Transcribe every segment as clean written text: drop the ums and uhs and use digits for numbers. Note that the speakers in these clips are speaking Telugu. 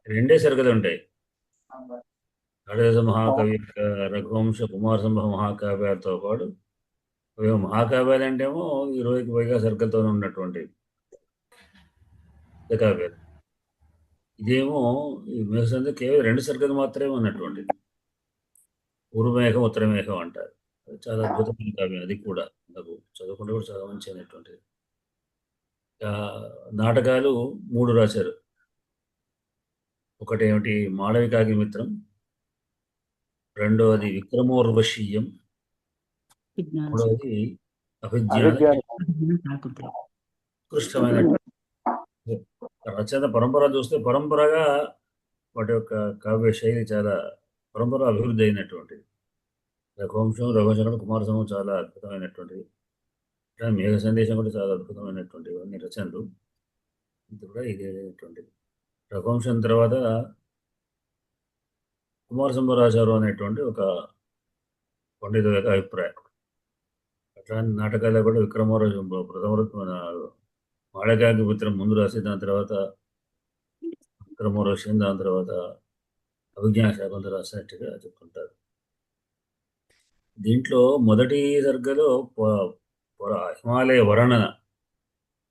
రెండే సరికలు ఉంటాయి. కాళిదాస మహాకవి యొక్క రఘువంశ కుమార సంభవ మహాకావ్యాలతో పాటు మహాకావ్యాలు అంటేమో 20కి పైగా సర్కలతో ఉన్నటువంటి కావ్యాలు. ఇదేమో ఈ మేఘసంధి కేవలం 2 సర్కలు మాత్రమే ఉన్నటువంటిది. పూర్వమేఘం ఉత్తరమేఘం అంటారు. అది చాలా అద్భుతమైన కావ్యం. అది కూడా నాకు చదువుకుంటే కూడా చాలా మంచి అనేటువంటిది. నాటకాలు 3 రాశారు. ఒకటేమిటి మాళవికాగ్నిమిత్రం, రెండవది విక్రమోర్వశీయం, మూడవది అభిజ్ఞాన ఉత్కృష్టమైన రచన పరంపర చూస్తే పరంపరగా వాటి యొక్క కావ్య శైలి చాలా పరంపర అభివృద్ధి అయినటువంటిది. రఘువంశం రఘువంశం కుమార సంభవం చాలా అద్భుతమైనటువంటిది. మేఘ సందేశం కూడా చాలా అద్భుతమైనటువంటివి అన్ని రచనలు. ఇది కూడా ఇదేటువంటిది. రఘువంశం తర్వాత కుమార సంభవరాచారు అనేటువంటి ఒక పండితుల యొక్క అభిప్రాయం. అట్లాంటి నాటకాల్లో కూడా విక్రమోర్వశం ప్రథమ మాళవికాగ్నిమిత్రం ముందు రాసి దాని తర్వాత విక్రమోర్వశం దాని తర్వాత అభిజ్ఞాన శాకుంతలం రాసినట్టుగా చెప్తుంటారు. దీంట్లో మొదటి సర్గలో హిమాలయ వర్ణన,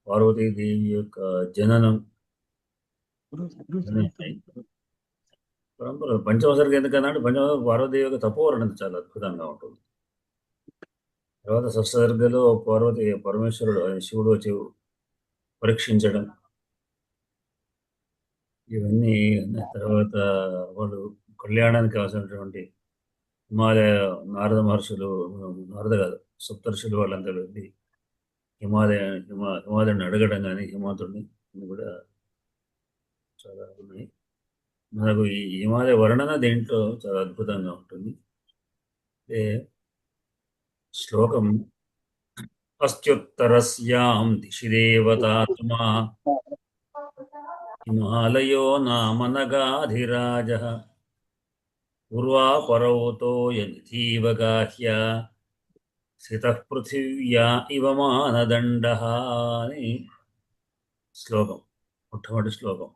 పార్వతీదేవి యొక్క జననం, పరంపర. పంచమ సర్గ ఎందుకన్నా అంటే పంచమ పార్వతీదేవి యొక్క తపోవర్ణన చాలా అద్భుతంగా ఉంటుంది. తర్వాత షష్ఠ సర్గలో పరమేశ్వరుడు శివుడు వచ్చి పరీక్షించడం, ఇవన్నీ తర్వాత వాళ్ళు కళ్యాణానికి అవసరమైనటువంటి హిమాలయ నారద మహర్షులు, నారద కాదు సప్తర్షులు వాళ్ళంతా వెళ్ళి హిమాలయాన్ని అడగడం కానీ హిమాతుడిని కూడా చాలా ఉన్నాయి. మనకు ఈ హిమాలయ వర్ణన దేంట్లో చాలా అద్భుతంగా ఉంటుంది. శ్లోకం అస్త్యుత్తరస్యాం దిశి దేవతాత్మా హిమాలయో నామనగాధిరాజః పూర్వాపరౌతో యనిథీవ గాహ్య స్థితః పృథివ్యా ఇవ మానదండః అని శ్లోకం. మొట్టమొదటి శ్లోకం.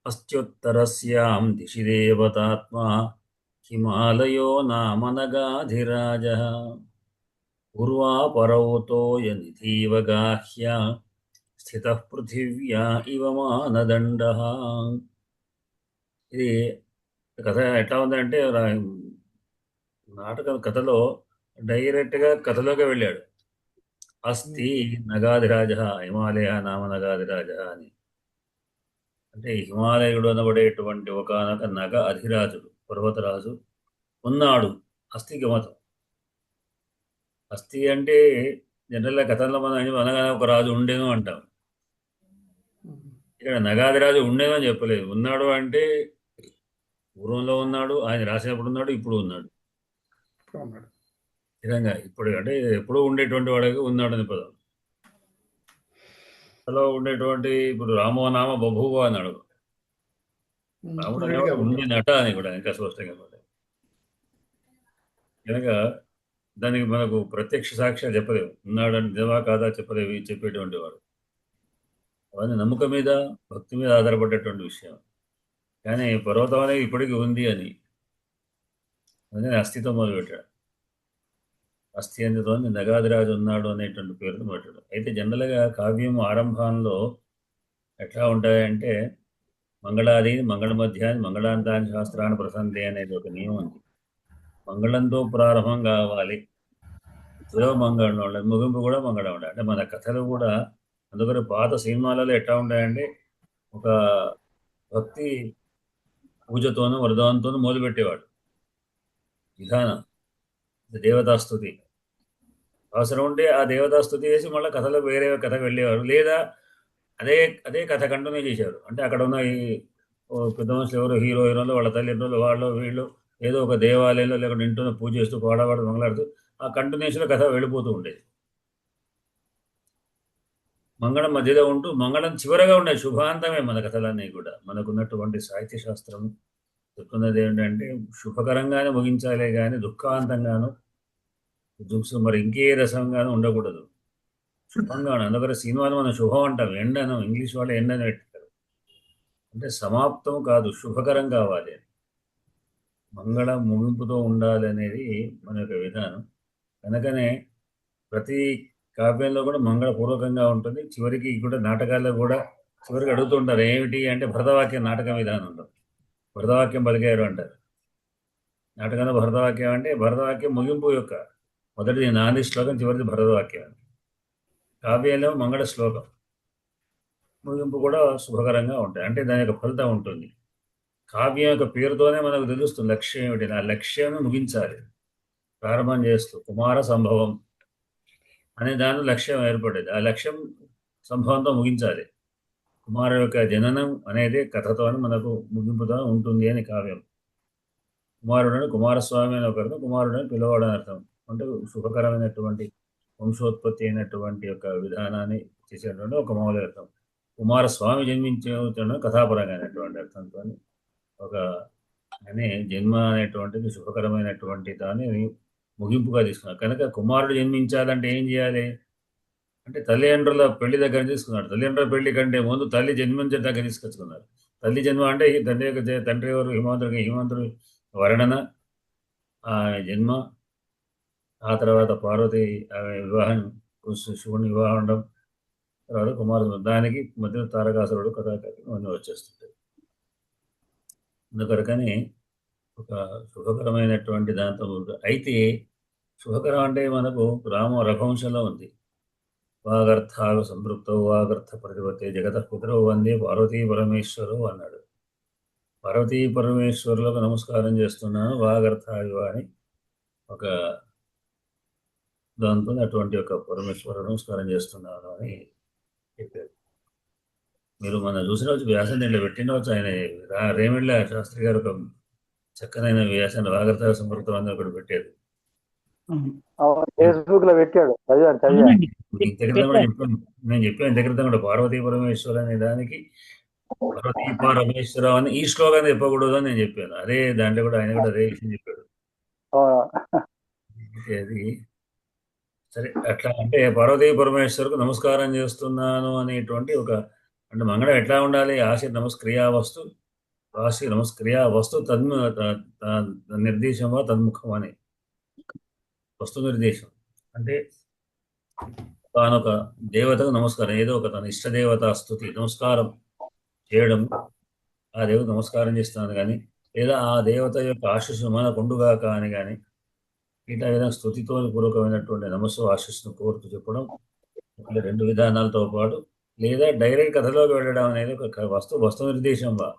అస్త్యుత్తరస్యాం దిశి దేవతాత్మా హిమాలయో నామనగాధిరాజః పూర్వాపరౌతో యనిథీవ గాహ్య స్థితః పృథివ్యా ఇవ మానదండః. ఇది కథ ఎట్లా ఉందంటే నాటక కథలో డైరెక్ట్గా కథలోకి వెళ్ళాడు. అస్తి నగాధిరాజ హిమాలయ నామ నగాధిరాజ అని. అంటే హిమాలయుడు అనబడేటువంటి ఒకనొక నగ అధిరాజుడు, పర్వతరాజు ఉన్నాడు. అస్థికి మతం. అస్థి అంటే జనరల్గా కథల్లో మనం అనగానే ఒక రాజు ఉండేను అంటాం. ఇక్కడ నగాధిరాజు ఉండేను అని చెప్పలేదు. ఉన్నాడు అంటే పూర్వంలో ఉన్నాడు, ఆయన రాసినప్పుడు ఉన్నాడు, ఇప్పుడు ఉన్నాడు. విధంగా ఇప్పుడు అంటే ఎప్పుడూ ఉండేటువంటి వాడికి ఉన్నాడని పదం. అలా ఉండేటువంటి ఇప్పుడు రామో నామ బభూవ అన్నాడు. రాముడు అనేవాడు ఉండినట అని కూడా ఇంకా స్పష్టంగా కనుక దానికి మనకు ప్రత్యక్ష సాక్ష్యాలు చెప్పలేవు. ఉన్నాడని నిజమా కాదా చెప్పలేవు చెప్పేటువంటి వాడు. అవన్నీ నమ్మకం మీద భక్తి మీద ఆధారపడేటువంటి విషయం. కానీ పర్వతం అనేది ఇప్పటికీ ఉంది అని అందుకని అస్థితో మొదలుపెట్టాడు. అస్థి అందుతో నగాధిరాజు ఉన్నాడు అనేటువంటి పేరును పెట్టాడు. అయితే జనరల్గా కావ్యం ఆరంభంలో ఎట్లా ఉంటాయంటే మంగళాది మంగళ మధ్యాన్ని మంగళాంతాన్ని శాస్త్రాన్ని ప్రసంతే అనేది ఒక నియమం ఉంది. మంగళంతో ప్రారంభం కావాలి, మంగళం ఉండాలి, ముగింపు కూడా మంగళం ఉండాలి. అంటే మన కథలు కూడా అందుకని పాత సినిమాలలో ఎట్లా ఉంటాయంటే ఒక భక్తి పూజతోనూ వరదానంతోనూ మొదలుపెట్టేవాడు విధానం, దేవతాస్తుతి. అవసరం ఉంటే ఆ దేవతాస్తుతి చేసి మళ్ళీ కథలో వేరే కథ వెళ్ళేవారు, లేదా అదే కథ కంటిన్యూ చేశారు. అంటే అక్కడ ఉన్న ఈ పెద్ద మనుషులు ఎవరు హీరో హీరోలు వాళ్ళ తల్లిదండ్రులు వాళ్ళు వీళ్ళు ఏదో ఒక దేవాలయంలో లేకుండా ఇంట్లో పూజ చేస్తూ పాడవాడు మంగళాడుతూ ఆ కంటిన్యూషన్లో కథ వెళ్ళిపోతూ ఉండేది. మంగళం మధ్యలో ఉంటూ మంగళం చివరగా ఉండే శుభాంతమే మన కథలన్నీ కూడా. మనకున్నటువంటి సాహిత్య శాస్త్రం చెప్తున్నది ఏంటంటే శుభకరంగానే ముగించాలే కానీ దుఃఖాంతంగాను మరి ఇంకే రసంగానూ ఉండకూడదు, శుభంగా. అందుకని సినిమాలు మనం శుభం అంటాం, ఎండను ఇంగ్లీష్ వాళ్ళు ఎండను పెట్టారు. అంటే సమాప్తం కాదు, శుభకరం కావాలి, మంగళ ముగింపుతో ఉండాలి అనేది మన యొక్క విధానం. కనుకనే ప్రతి కావ్యంలో కూడా మంగళపూర్వకంగా ఉంటుంది. చివరికి కూడా నాటకాల్లో కూడా చివరికి అడుగుతుంటారు ఏమిటి అంటే భరతవాక్యం నాటక విధానంలో భరతవాక్యం పలికారు అంటారు. నాటకంలో భరతవాక్యం అంటే భరతవాక్యం ముగింపు యొక్క మొదటిది నాంది శ్లోకం, చివరిది భరతవాక్యం. కావ్యంలో మంగళ శ్లోకం, ముగింపు కూడా శుభకరంగా ఉంటాయి. అంటే దాని యొక్క ఫలితం ఉంటుంది. కావ్యం యొక్క పేరుతోనే మనకు తెలుస్తుంది లక్ష్యం ఏమిటి. ఆ లక్ష్యాన్ని ముగించాలి. ప్రారంభం చేస్తూ కుమార సంభవం అనే దాని లక్ష్యం ఏర్పడేది. ఆ లక్ష్యం సంభవంతో ముగించాలి. కుమారు యొక్క జననం అనేది కథతో మనకు ముగింపుతో ఉంటుంది అని కావ్యం. కుమారుడని కుమారస్వామి అని ఒకరు, కుమారుడని పిలవడం అర్థం. అంటే శుభకరమైనటువంటి వంశోత్పత్తి అయినటువంటి యొక్క విధానాన్ని చేసేటువంటి ఒక మౌలిక అర్థం. కుమారస్వామి జన్మించే కథాపరంగా అనేటువంటి అర్థంతో ఒక అనే జన్మ అనేటువంటిది శుభకరమైనటువంటి దాన్ని ముగింపుగా తీసుకున్నారు. కనుక కుమారుడు జన్మించాలంటే ఏం చేయాలి అంటే తల్లిదండ్రుల పెళ్లి దగ్గర తీసుకున్నాడు. తల్లిదండ్రుల పెళ్లి కంటే ముందు తల్లి జన్మించే దగ్గర తీసుకొచ్చుకున్నారు. తల్లి జన్మ అంటే ఈ తండ్రి ఎవరు, హిమంతుడు వర్ణన, ఆ జన్మ, ఆ తర్వాత పార్వతి ఆమె వివాహం, శివుని వివాహం ఉండడం, తర్వాత కుమారుడు, దానికి మధ్య తారకాసురుడు కథాకథ అన్నీ వచ్చేస్తుంటాయి. అందుకొరకని ఒక శుభకరమైనటువంటి దాంతో అయితే శుభకరం అంటే మనకు రఘువంశంలో ఉంది. వాగర్థాగ సంతృప్తో వాగర్థ ప్రతిపత్తి జగత పుత్రో వందే పార్వతీ పరమేశ్వరు అన్నాడు. పార్వతీ పరమేశ్వరులకు నమస్కారం చేస్తున్నాను వాగర్థాగ అని ఒక దాంతో అటువంటి ఒక పరమేశ్వరు నమస్కారం చేస్తున్నాను అని చెప్పారు. మీరు మన చూసిన రోజు వ్యాసం దీంట్లో పెట్టినవచ్చు. ఆయన రేమిళ్ళ శాస్త్రి గారు ఒక చక్కనైన వ్యాసాన్ని వాగర్థాగ సంతృప్తం అని ఒకటి పెట్టారు. ఫేస్బుక్ లో పెట్టాడు, నేను చెప్పాను ఇంత కూడా పార్వతీ పరమేశ్వర అనే దానికి పార్వతీ పరమేశ్వర అని ఈ శ్లోకాన్ని చెప్పకూడదు అని నేను చెప్పాను. అదే దాంట్లో కూడా ఆయన కూడా అదే విషయం చెప్పాడు. అది సరే, అట్లా అంటే పార్వతీ పరమేశ్వరకు నమస్కారం చేస్తున్నాను అనేటువంటి ఒక అంటే మంగళం ఎట్లా ఉండాలి? ఆశ నమస్క్రియా వస్తు రాశి నమస్క్రియా వస్తు నిర్దేశం తన్ముఖం అని వస్తు నిర్దేశం అంటే తానొక దేవతకు నమస్కారం, ఏదో ఒక తన ఇష్టదేవత స్తుతి నమస్కారం చేయడం, ఆ దేవత నమస్కారం చేస్తున్నాను కానీ లేదా ఆ దేవత యొక్క ఆశీస్సు మనకు ఉండుగా కానీ కానీ ఇట్లా ఏదైనా స్తుతితో పూర్వకమైనటువంటి నమస్సు ఆశీస్సును కోరుతూ చెప్పడం, రెండు విధానాలతో పాటు లేదా డైరెక్ట్ కథలోకి వెళ్ళడం అనేది ఒక వస్తు నిర్దేశంగా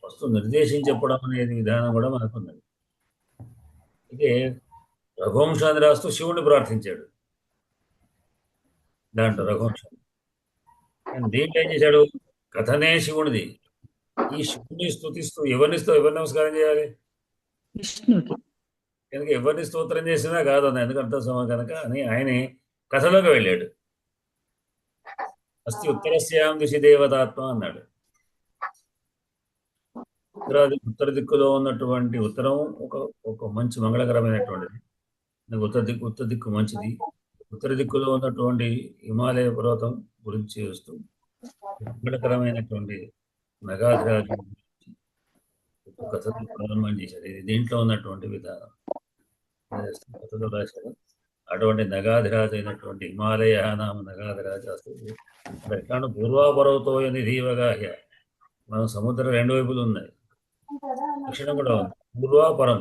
వస్తు నిర్దేశం చెప్పడం అనేది విధానం కూడా మనకు ఉన్నది. ఇదే రఘువంశాన్ని రాస్తూ శివుడిని ప్రార్థించాడు దాంట్లో రఘువంశం. దీంట్లో ఏం చేశాడు? కథనే శివుడిది. ఈ శివుడిని స్తుతిస్తూ ఎవరిని నమస్కారం చేయాలి? కనుక ఎవరిని స్తోత్రం చేసినా కాదు అన్న, ఎందుకు అర్థం సమా కనుక అని ఆయన కథలోకి వెళ్ళాడు. అస్తి ఉత్తరస్యాం దిశి దేవతాత్మ అన్నాడు. ఉత్తర దిక్కులో ఉన్నటువంటి ఉత్తరం ఒక మంచి మంగళకరమైనటువంటిది. ఉత్తర దిక్కు మంచిది. ఉత్తర దిక్కులో ఉన్నటువంటి హిమాలయ పర్వతం గురించి చూస్తూ మంగళకరమైనటువంటి నగాధిరాజు కథను ప్రారంభం చేశారు. ఇది దీంట్లో ఉన్నటువంటి విధానం కథలో రాశారు. అటువంటి నగాధిరాజు అయినటువంటి హిమాలయ నామ నగాధిరాజు ఎట్లా పూర్వాపర్వతో నిధీవగా మనం సముద్రం రెండు వైపులు ఉన్నాయి, దక్షిణం కూడా ఉంది. పూర్వాపరం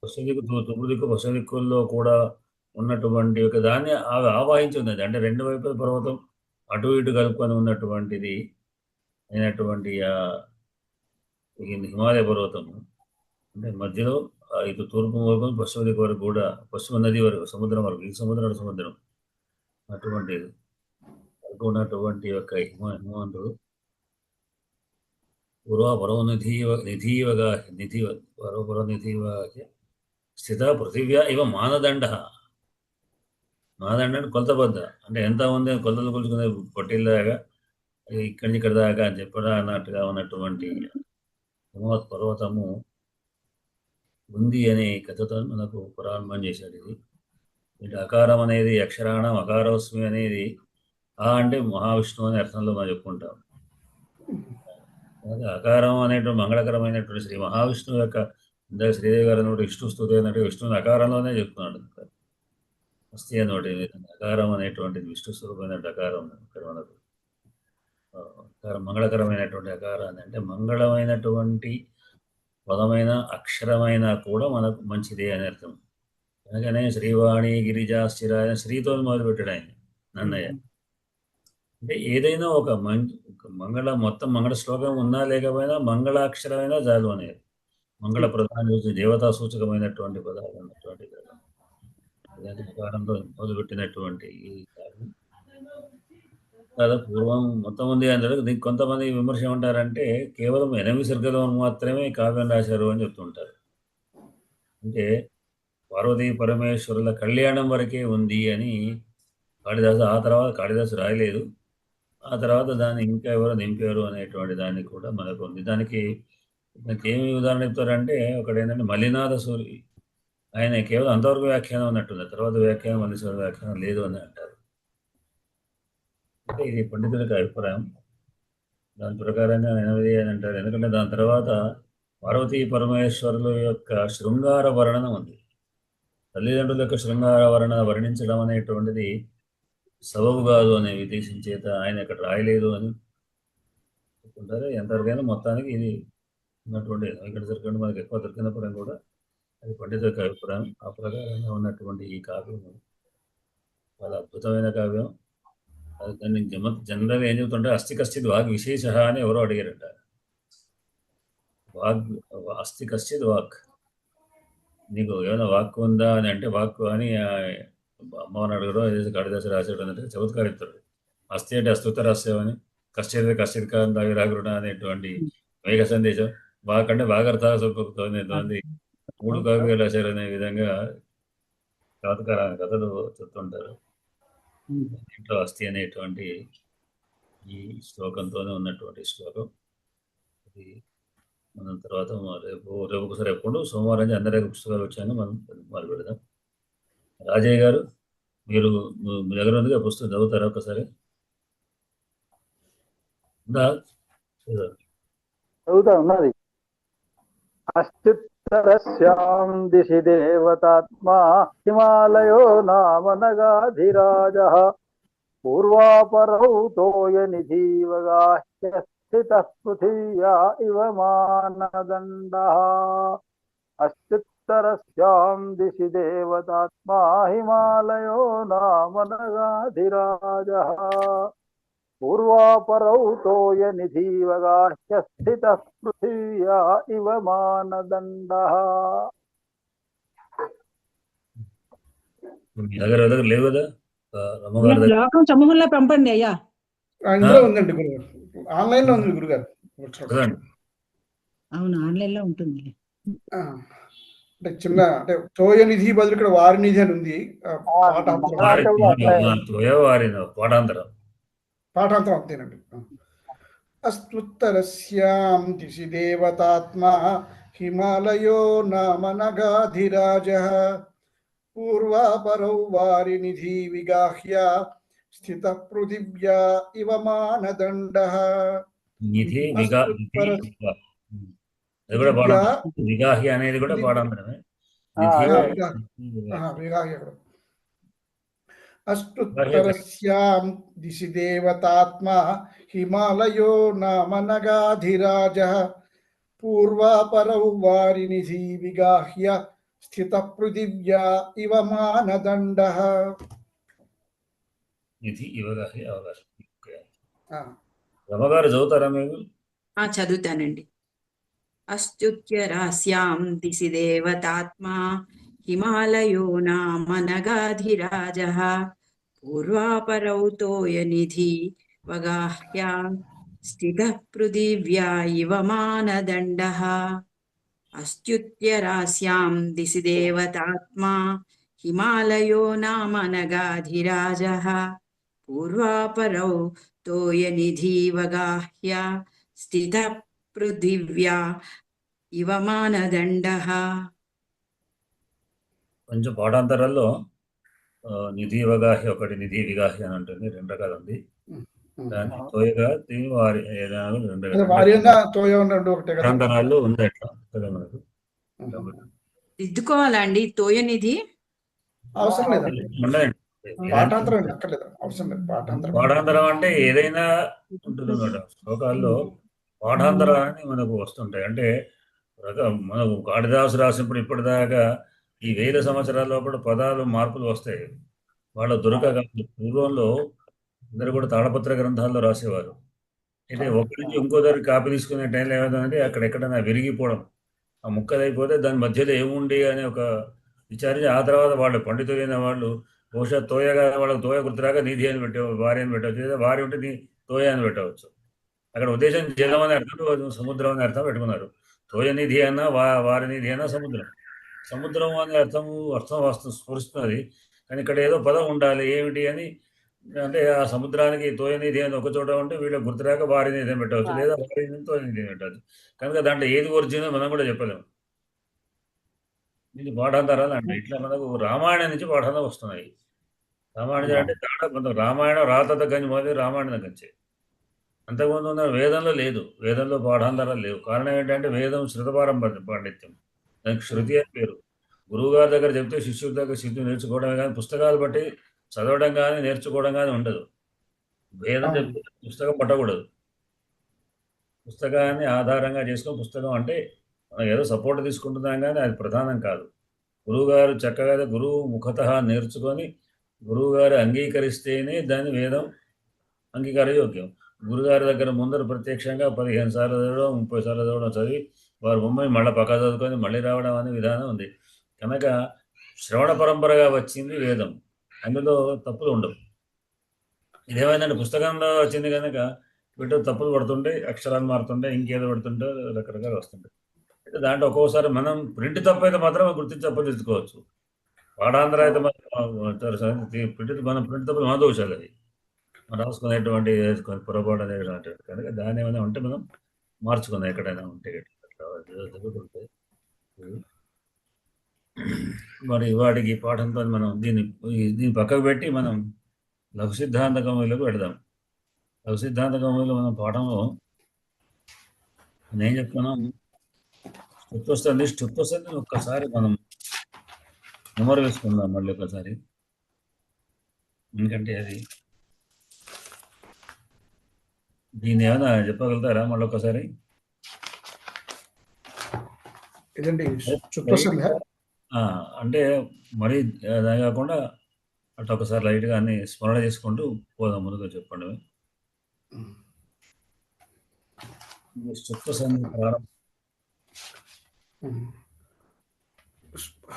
పశ్చిమ దిక్కు, తూర్పు దిక్కు, పశ్చిమ దిక్కుల్లో కూడా ఉన్నటువంటి ఒక దాన్ని ఆవాహించి ఉన్నది. అంటే రెండు వైపుల పర్వతం అటు ఇటు కలుపుకొని ఉన్నటువంటిది అయినటువంటి హిమాలయ పర్వతము. అంటే మధ్యలో ఇటు తూర్పు వరకు పశ్చిమ దిక్కు వరకు కూడా, పశ్చిమ నది వరకు సముద్రం వరకు, ఈ సముద్రం అటువంటి ఉన్నటువంటి యొక్క హిమవంతుడు పూర్వపరో నిధీవగా స్థిత పృథివ్యా ఇవ మానదండ కొలతబద్ద అంటే ఎంత ఉంది కొలతలు కొలుచుకునే పట్టిల్లాగా ఇక్కడి నుంచి ఇక్కడ దాకా అని చెప్పడా అన్నట్టుగా ఉన్నటువంటి హిమవత్ పర్వతము ఉంది అనే కథతో మనకు ప్రారంభం చేశాడు. ఇది అకారం అనేది అక్షరాణం అకారోస్మి అనేది అంటే మహావిష్ణువు అనే అర్థంలో మనం చెప్పుకుంటాం. అది అకారం అనేటువంటి మంగళకరమైనటువంటి శ్రీ మహావిష్ణువు యొక్క ఇందాక శ్రీదేవి గారు అన్నట్టు విష్ణు స్తుతి అన్నట్టు విష్ణువుని అకారంలోనే చెప్తున్నాడు. అస్థి అనోటి అకారం అనేటువంటిది విష్ణు స్వరూపమైన అకారం ఇక్కడ మనకు మంగళకరమైనటువంటి అకారాన్ని అంటే మంగళమైనటువంటి పదమైన అక్షరమైన కూడా మనకు మంచిదే అని అర్థం. అందుకనే శ్రీవాణి గిరిజా స్థిరాయ శ్రీతో మొదలుపెట్టాడు ఆయన నన్నయ్య. అంటే ఏదైనా ఒక మొత్తం మంగళ శ్లోకం ఉన్నా లేకపోయినా మంగళాక్షరమైనా చాలు అనేది మంగళ ప్రధాన దేవతా సూచకమైనటువంటి పదాలు అన్నటువంటి కాలంలో మొదలుపెట్టినటువంటి ఈ కాలం కదా పూర్వం మొత్తం ఉంది అంటారు. దీనికి కొంతమంది విమర్శ ఏమంటారంటే కేవలం 8 సర్గలో మాత్రమే కావ్యం రాశారు అని చెప్తుంటారు. అంటే పార్వతీ పరమేశ్వరుల కళ్యాణం వరకే ఉంది అని కాళిదాసు. ఆ తర్వాత కాళిదాసు రాయలేదు. ఆ తర్వాత దాన్ని ఇంకా ఎవరో నింపారు అనేటువంటి దాన్ని కూడా మనకు ఉంది. దానికి ఏమి ఉదాహరణ చెప్తారంటే ఒకటేంటంటే మల్లినాథ సూరి ఆయన కేవలం అంతవరకు వ్యాఖ్యానం ఉన్నట్టుంది. తర్వాత వ్యాఖ్యానం మల్లీశ్వర వ్యాఖ్యానం లేదు అని అంటారు. అంటే ఇది పండితులకు అభిప్రాయం. దాని ప్రకారంగా 8 అని అంటారు. ఎందుకంటే దాని తర్వాత పార్వతీ పరమేశ్వరుల యొక్క శృంగార వర్ణన ఉంది. తల్లిదండ్రుల యొక్క శృంగార వర్ణించడం అనేటువంటిది సబబు కాదు అనే ఉద్దేశం చేత ఆయన ఇక్కడ రాయలేదు అని చెప్పుకుంటారు. ఎంతవరకైనా మొత్తానికి ఇది ఉన్నటువంటి ఇక్కడ దొరికిన మనకి ఎక్కువ దొరికినప్పుడు కూడా అది పండితుల అభిప్రాయం. ఆ ప్రకారంగా ఉన్నటువంటి ఈ కావ్యం చాలా అద్భుతమైన కావ్యం. దాన్ని జనరల్గా ఏం చెబుతుంటే అస్థి కశ్చిత్ వాగ్ విశేష అని ఎవరో అడిగారట. వాగ్ అస్థి కశ్చిత్ వాక్, నీకు ఏమైనా వాక్ ఉందా అని అంటే వాక్ అని అమ్మవారిని అడగడం ఏదైతే కాళిదాసు రాశాడు అంటే చమత్కారిస్తాడు. అస్థి అంటే అస్తుతరాస్యమని, కశ్చిత్ కాని దావిరాగుణ అనేటువంటి మేఘ సందేశం. వాక్ అంటే వాగర్థాసూక్తం అనేటువంటి 3 కావ్యాలు రాశారు అనే విధంగా చమత్కార కథలు చెప్తుంటారు. ఇంట్లో అస్థి అనేటువంటి ఈ శ్లోకంతోనే ఉన్నటువంటి శ్లోకం. అది మనం తర్వాత రేపు ఒకసారి ఎప్పుడు సోమవారం అందరి పుస్తకాలు వచ్చాక మనం మొదలు పెడదాం. రాజయ్య గారు మీరు మీ దగ్గర ఉంది పుస్తకం చదువుతారా ఒకసారి? చదువుతా ఉన్నది. అత్యుత్తరస్యాం దిశి దేవతాత్మా హిమాలయో నామనగాధిరాజః పూర్వాపరౌ తోయనిధీవగాహ్య స్థితః పృథివ్యా ఇవ మానదండః. అత్యుత్తరస్యాం దిశి దేవతాత్మా హిమాలయో నామనగాధిరాజః పూర్వాపరౌ తోయనిధీవగాహ్య స్థితః పృథివ్యా ఇవ మానదండః. లేవు కదా లోకం సమూహంలో పంపండి అయ్యా. ఇందులో ఉందండి గురుగారు, ఆన్లైన్ లో ఉంది గురుగారు. అవును, ఆన్లైన్ లో ఉంటుంది. అంటే చిన్న అంటే తోయ నిధి బదులు ఇక్కడ వారి నిధి అని ఉంది. పాఠాంతరం అంతేనండి. అస్తుత్తరస్యాం దిశి దేవతాత్మా హిమాలయో నామనగాధిరాజః పూర్వాపరౌ వారి నిధి విగాహ్య స్థిత పృథివ్యా ఇవ మానదండః. విగాహ్య అనేది కూడా పాడాంతరమే. అస్తుత్తరస్యాం దిశి దేవతాత్మా హిమాలయో నామనగాధిరాజః పూర్వాపరౌ వారి నిధి విగాహ్య స్థిత పృథివ్యా ఇవ మానదండః. నిధి ఇవగాహ్య అవకాశం. రమగారు చదువుతారా మీరు? చదువుతానండి. అత్యుత్తరస్యాం దిశి దేవతాత్మా హిమాలయో నామనగాధిరాజః పూర్వాపరౌ తోయనిధి వగాహ్య స్థితః పృథివ్యా ఇవ మానదండః. అత్యుత్తరస్యాం దిశి దేవతాత్మా హిమాలయో నామనగాధిరాజః పూర్వాపరౌ తోయనిధి వగాహ్య స్థితః పృథివ్యా ఇవ మానదండః. కొంచెం పాఠాంతరాల్లో నిధి వగాహ్య ఒకటి, నిధి విగాహ్య అని ఉంటుంది. 2 రకాలు ఉంది. దాన్ని తోయగా దీని వారి ఏదైనా అదే వారి అన్న తోయ రెండు ఒకటే కదా. గ్రంథనాల్లో ఉంది అట్లా కదా మనకు. దిద్దుకోవాలా అండి తోయనిధి? అవసరం లేదండి, ఉండదండి. పాఠాంతరం అండి, అక్కర్లేదు, అవసరం లేదు. పాఠాంతరం పాఠాంతరం అంటే ఏదైనా ఉంటుంది అన్నమాట. శ్లోకాల్లో పాఠాంతరాన్ని మనకు వస్తుంటాయి. అంటే మనకు కాళిదాసు రాసినప్పుడు ఇప్పటిదాకా ఈ 1000 సంవత్సరాల లోపల పదాలు మార్పులు వస్తాయి. వాళ్ళ దొరకక పూర్వంలో అందరూ కూడా తాళపత్ర గ్రంథాల్లో రాసేవారు. అయితే ఒకరి నుంచి ఇంకో దగ్గర కాపీ తీసుకునే టైంలో ఏమైందంటే అక్కడెక్కడైనా విరిగిపోవడం, ఆ ముక్కలైపోతే దాని మధ్యలో ఏముండి అని ఒక విచారించి ఆ తర్వాత వాళ్ళు పండితులైన వాళ్ళు బహుశా తోయగా వాళ్ళకి తోయ గుర్తురాక నిధి అని వారి అని పెట్టవచ్చు, లేదా వారి ఉంటే తోయ అని పెట్టవచ్చు. అక్కడ ఉద్దేశం జలం అని అర్థం, సముద్రం అని అర్థం పెట్టుకున్నారు. తోయ నిధి అన్నా వారి నిధి అన్నా సముద్రం. సముద్రం అనే అర్థం స్ఫురిస్తున్నది, కానీ ఇక్కడ ఏదో పదం ఉండాలి ఏమిటి అని. అంటే ఆ సముద్రానికి తోయ నిధి అని ఒక చోట ఉంటే వీళ్ళకి గుర్తురాక వారి నిధి అని పెట్టవచ్చు, లేదా వారి తోయ నిధి అని పెట్టవచ్చు. కనుక దాంట్లో ఏది ఒరిజినల్ మనం కూడా చెప్పలేము. ఇది పాఠాంతరాలు అంటే ఇట్లా మనకు రామాయణం నుంచి పాఠాలు వస్తున్నాయి. రామాయణం అంటే రామాయణం రాత గంజి మొదలు రామాయణం గంజే. అంతకుముందు ఉన్న వేదంలో లేదు, వేదంలో పాఠాంతరాలు లేవు. కారణం ఏంటంటే వేదం పాండిత్యం, దానికి శృతి అని పేరు. గురువు గారి దగ్గర చెప్తే శిష్యుడి దగ్గర శిష్యుడు నేర్చుకోవడమే కానీ పుస్తకాలు బట్టి చదవడం కానీ నేర్చుకోవడం కానీ ఉండదు. వేదం చెప్తే పుస్తకం పట్టకూడదు. పుస్తకాన్ని ఆధారంగా చేసుకొని, పుస్తకం అంటే మనం ఏదో సపోర్ట్ తీసుకుంటున్నాం కానీ అది ప్రధానం కాదు. గురువుగారు చక్కగా గురువు ముఖత నేర్చుకొని గురువుగారు అంగీకరిస్తేనే దాన్ని వేదం అంగీకారయోగ్యం. గురుగారి దగ్గర ముందర ప్రత్యక్షంగా 15 సార్లు చదవడం, 30 సార్లు చదవడం, చదివి వారు ముంబై మళ్ళీ పక్క చదువుకొని మళ్ళీ రావడం అనే విధానం ఉంది. కనుక శ్రవణ పరంపరగా వచ్చింది వేదం, అందులో తప్పులు ఉండవు. ఇదేమైందంటే పుస్తకంలో వచ్చింది కనుక వీటిలో తప్పులు పడుతుంటే, అక్షరాలు మారుతుంటే, ఇంకేదో పడుతుంటే రకరకాలు వస్తుంటాయి. అయితే దాంట్లో ఒక్కోసారి మనం ప్రింట్ తప్పు అయితే మాత్రం గుర్తించి తప్పులు తెచ్చుకోవచ్చు. పాఠాంతరం అయితే మనం ప్రింట్ తప్పులు మన దోషాలు అది రాసుకునేటువంటి పొరపాటు అనేది. కనుక దాని ఏమైనా ఉంటే మనం మార్చుకుందాం ఎక్కడైనా ఉంటే జరుగుతుంటాయి. మరి వాటికి పాఠంతో మనం దీన్ని పక్కకు పెట్టి మనం లఘు సిద్ధాంత కౌముదిలోకి పెడదాం. లఘు సిద్ధాంత కౌముదిలో మనం పాఠంలో నేను చెప్తున్నాం స్టెప్ వస్తుంది ఒక్కసారి మనం నెమరు వేసుకుందాం మళ్ళీ ఒకసారి, ఎందుకంటే అది దీన్ని ఏమైనా చెప్పగలుగుతారా మళ్ళీ ఒకసారి? ఇదండి అంటే మరి అదే కాకుండా అట్లా ఒకసారి లైట్గా అన్ని స్మరణ చేసుకుంటూ పోదాం ముందుగా. చెప్పండి.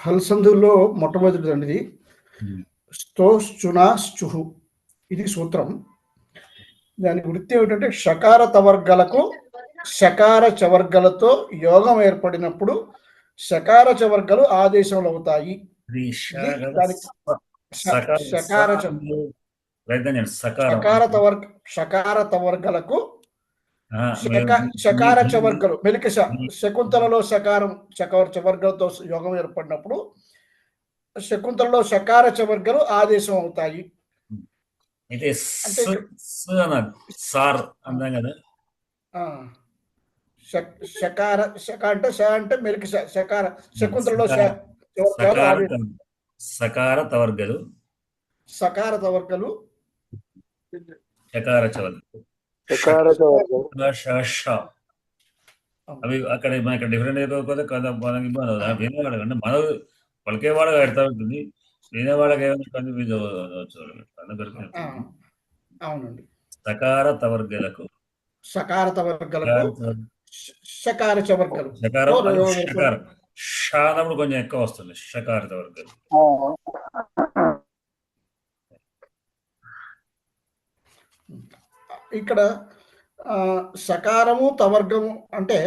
హల్సంధుల్లో మొట్టమొదటిది అండి ఇది. స్తోశ్చునాశ్చుహు ఇది సూత్రం. దాని వృత్తి ఏమిటంటే షకార తవర్గలకు షకార చవర్గలతో యోగం ఏర్పడినప్పుడు షకార చవర్గలు ఆదేశంలో అవుతాయి. షకార తవర్గలకు షకార చవర్గలు మెలిక శకుంతలలో షకార చవర్గలతో యోగం ఏర్పడినప్పుడు శకుంతలలో షకార చవర్గలు ఆదేశం అవుతాయి. అయితే సార్ అందాం కదా, షకార అంటే అంటే మెలిక షకార శకుంతలలో సకార తవర్గలు షకార చవర్గలు అవి అక్కడ మనకి డిఫరెంట్ అయిపోతే కదా మనకి వినేవాడు అంటే మన పలికేవాడుగా ఎడతా ఉంటుంది, వినేవాళ్ళకి ఏమైనా కన్ఫ్యూజ్ అవ్వచ్చు. అవునండి. సకార తవర్గలకు షకార చవర్గలు షకారం షానప్పుడు కొంచెం ఎక్కువ వస్తుంది. షకార తవర్గలు ఇక్కడ షకారము తవర్గము అంటే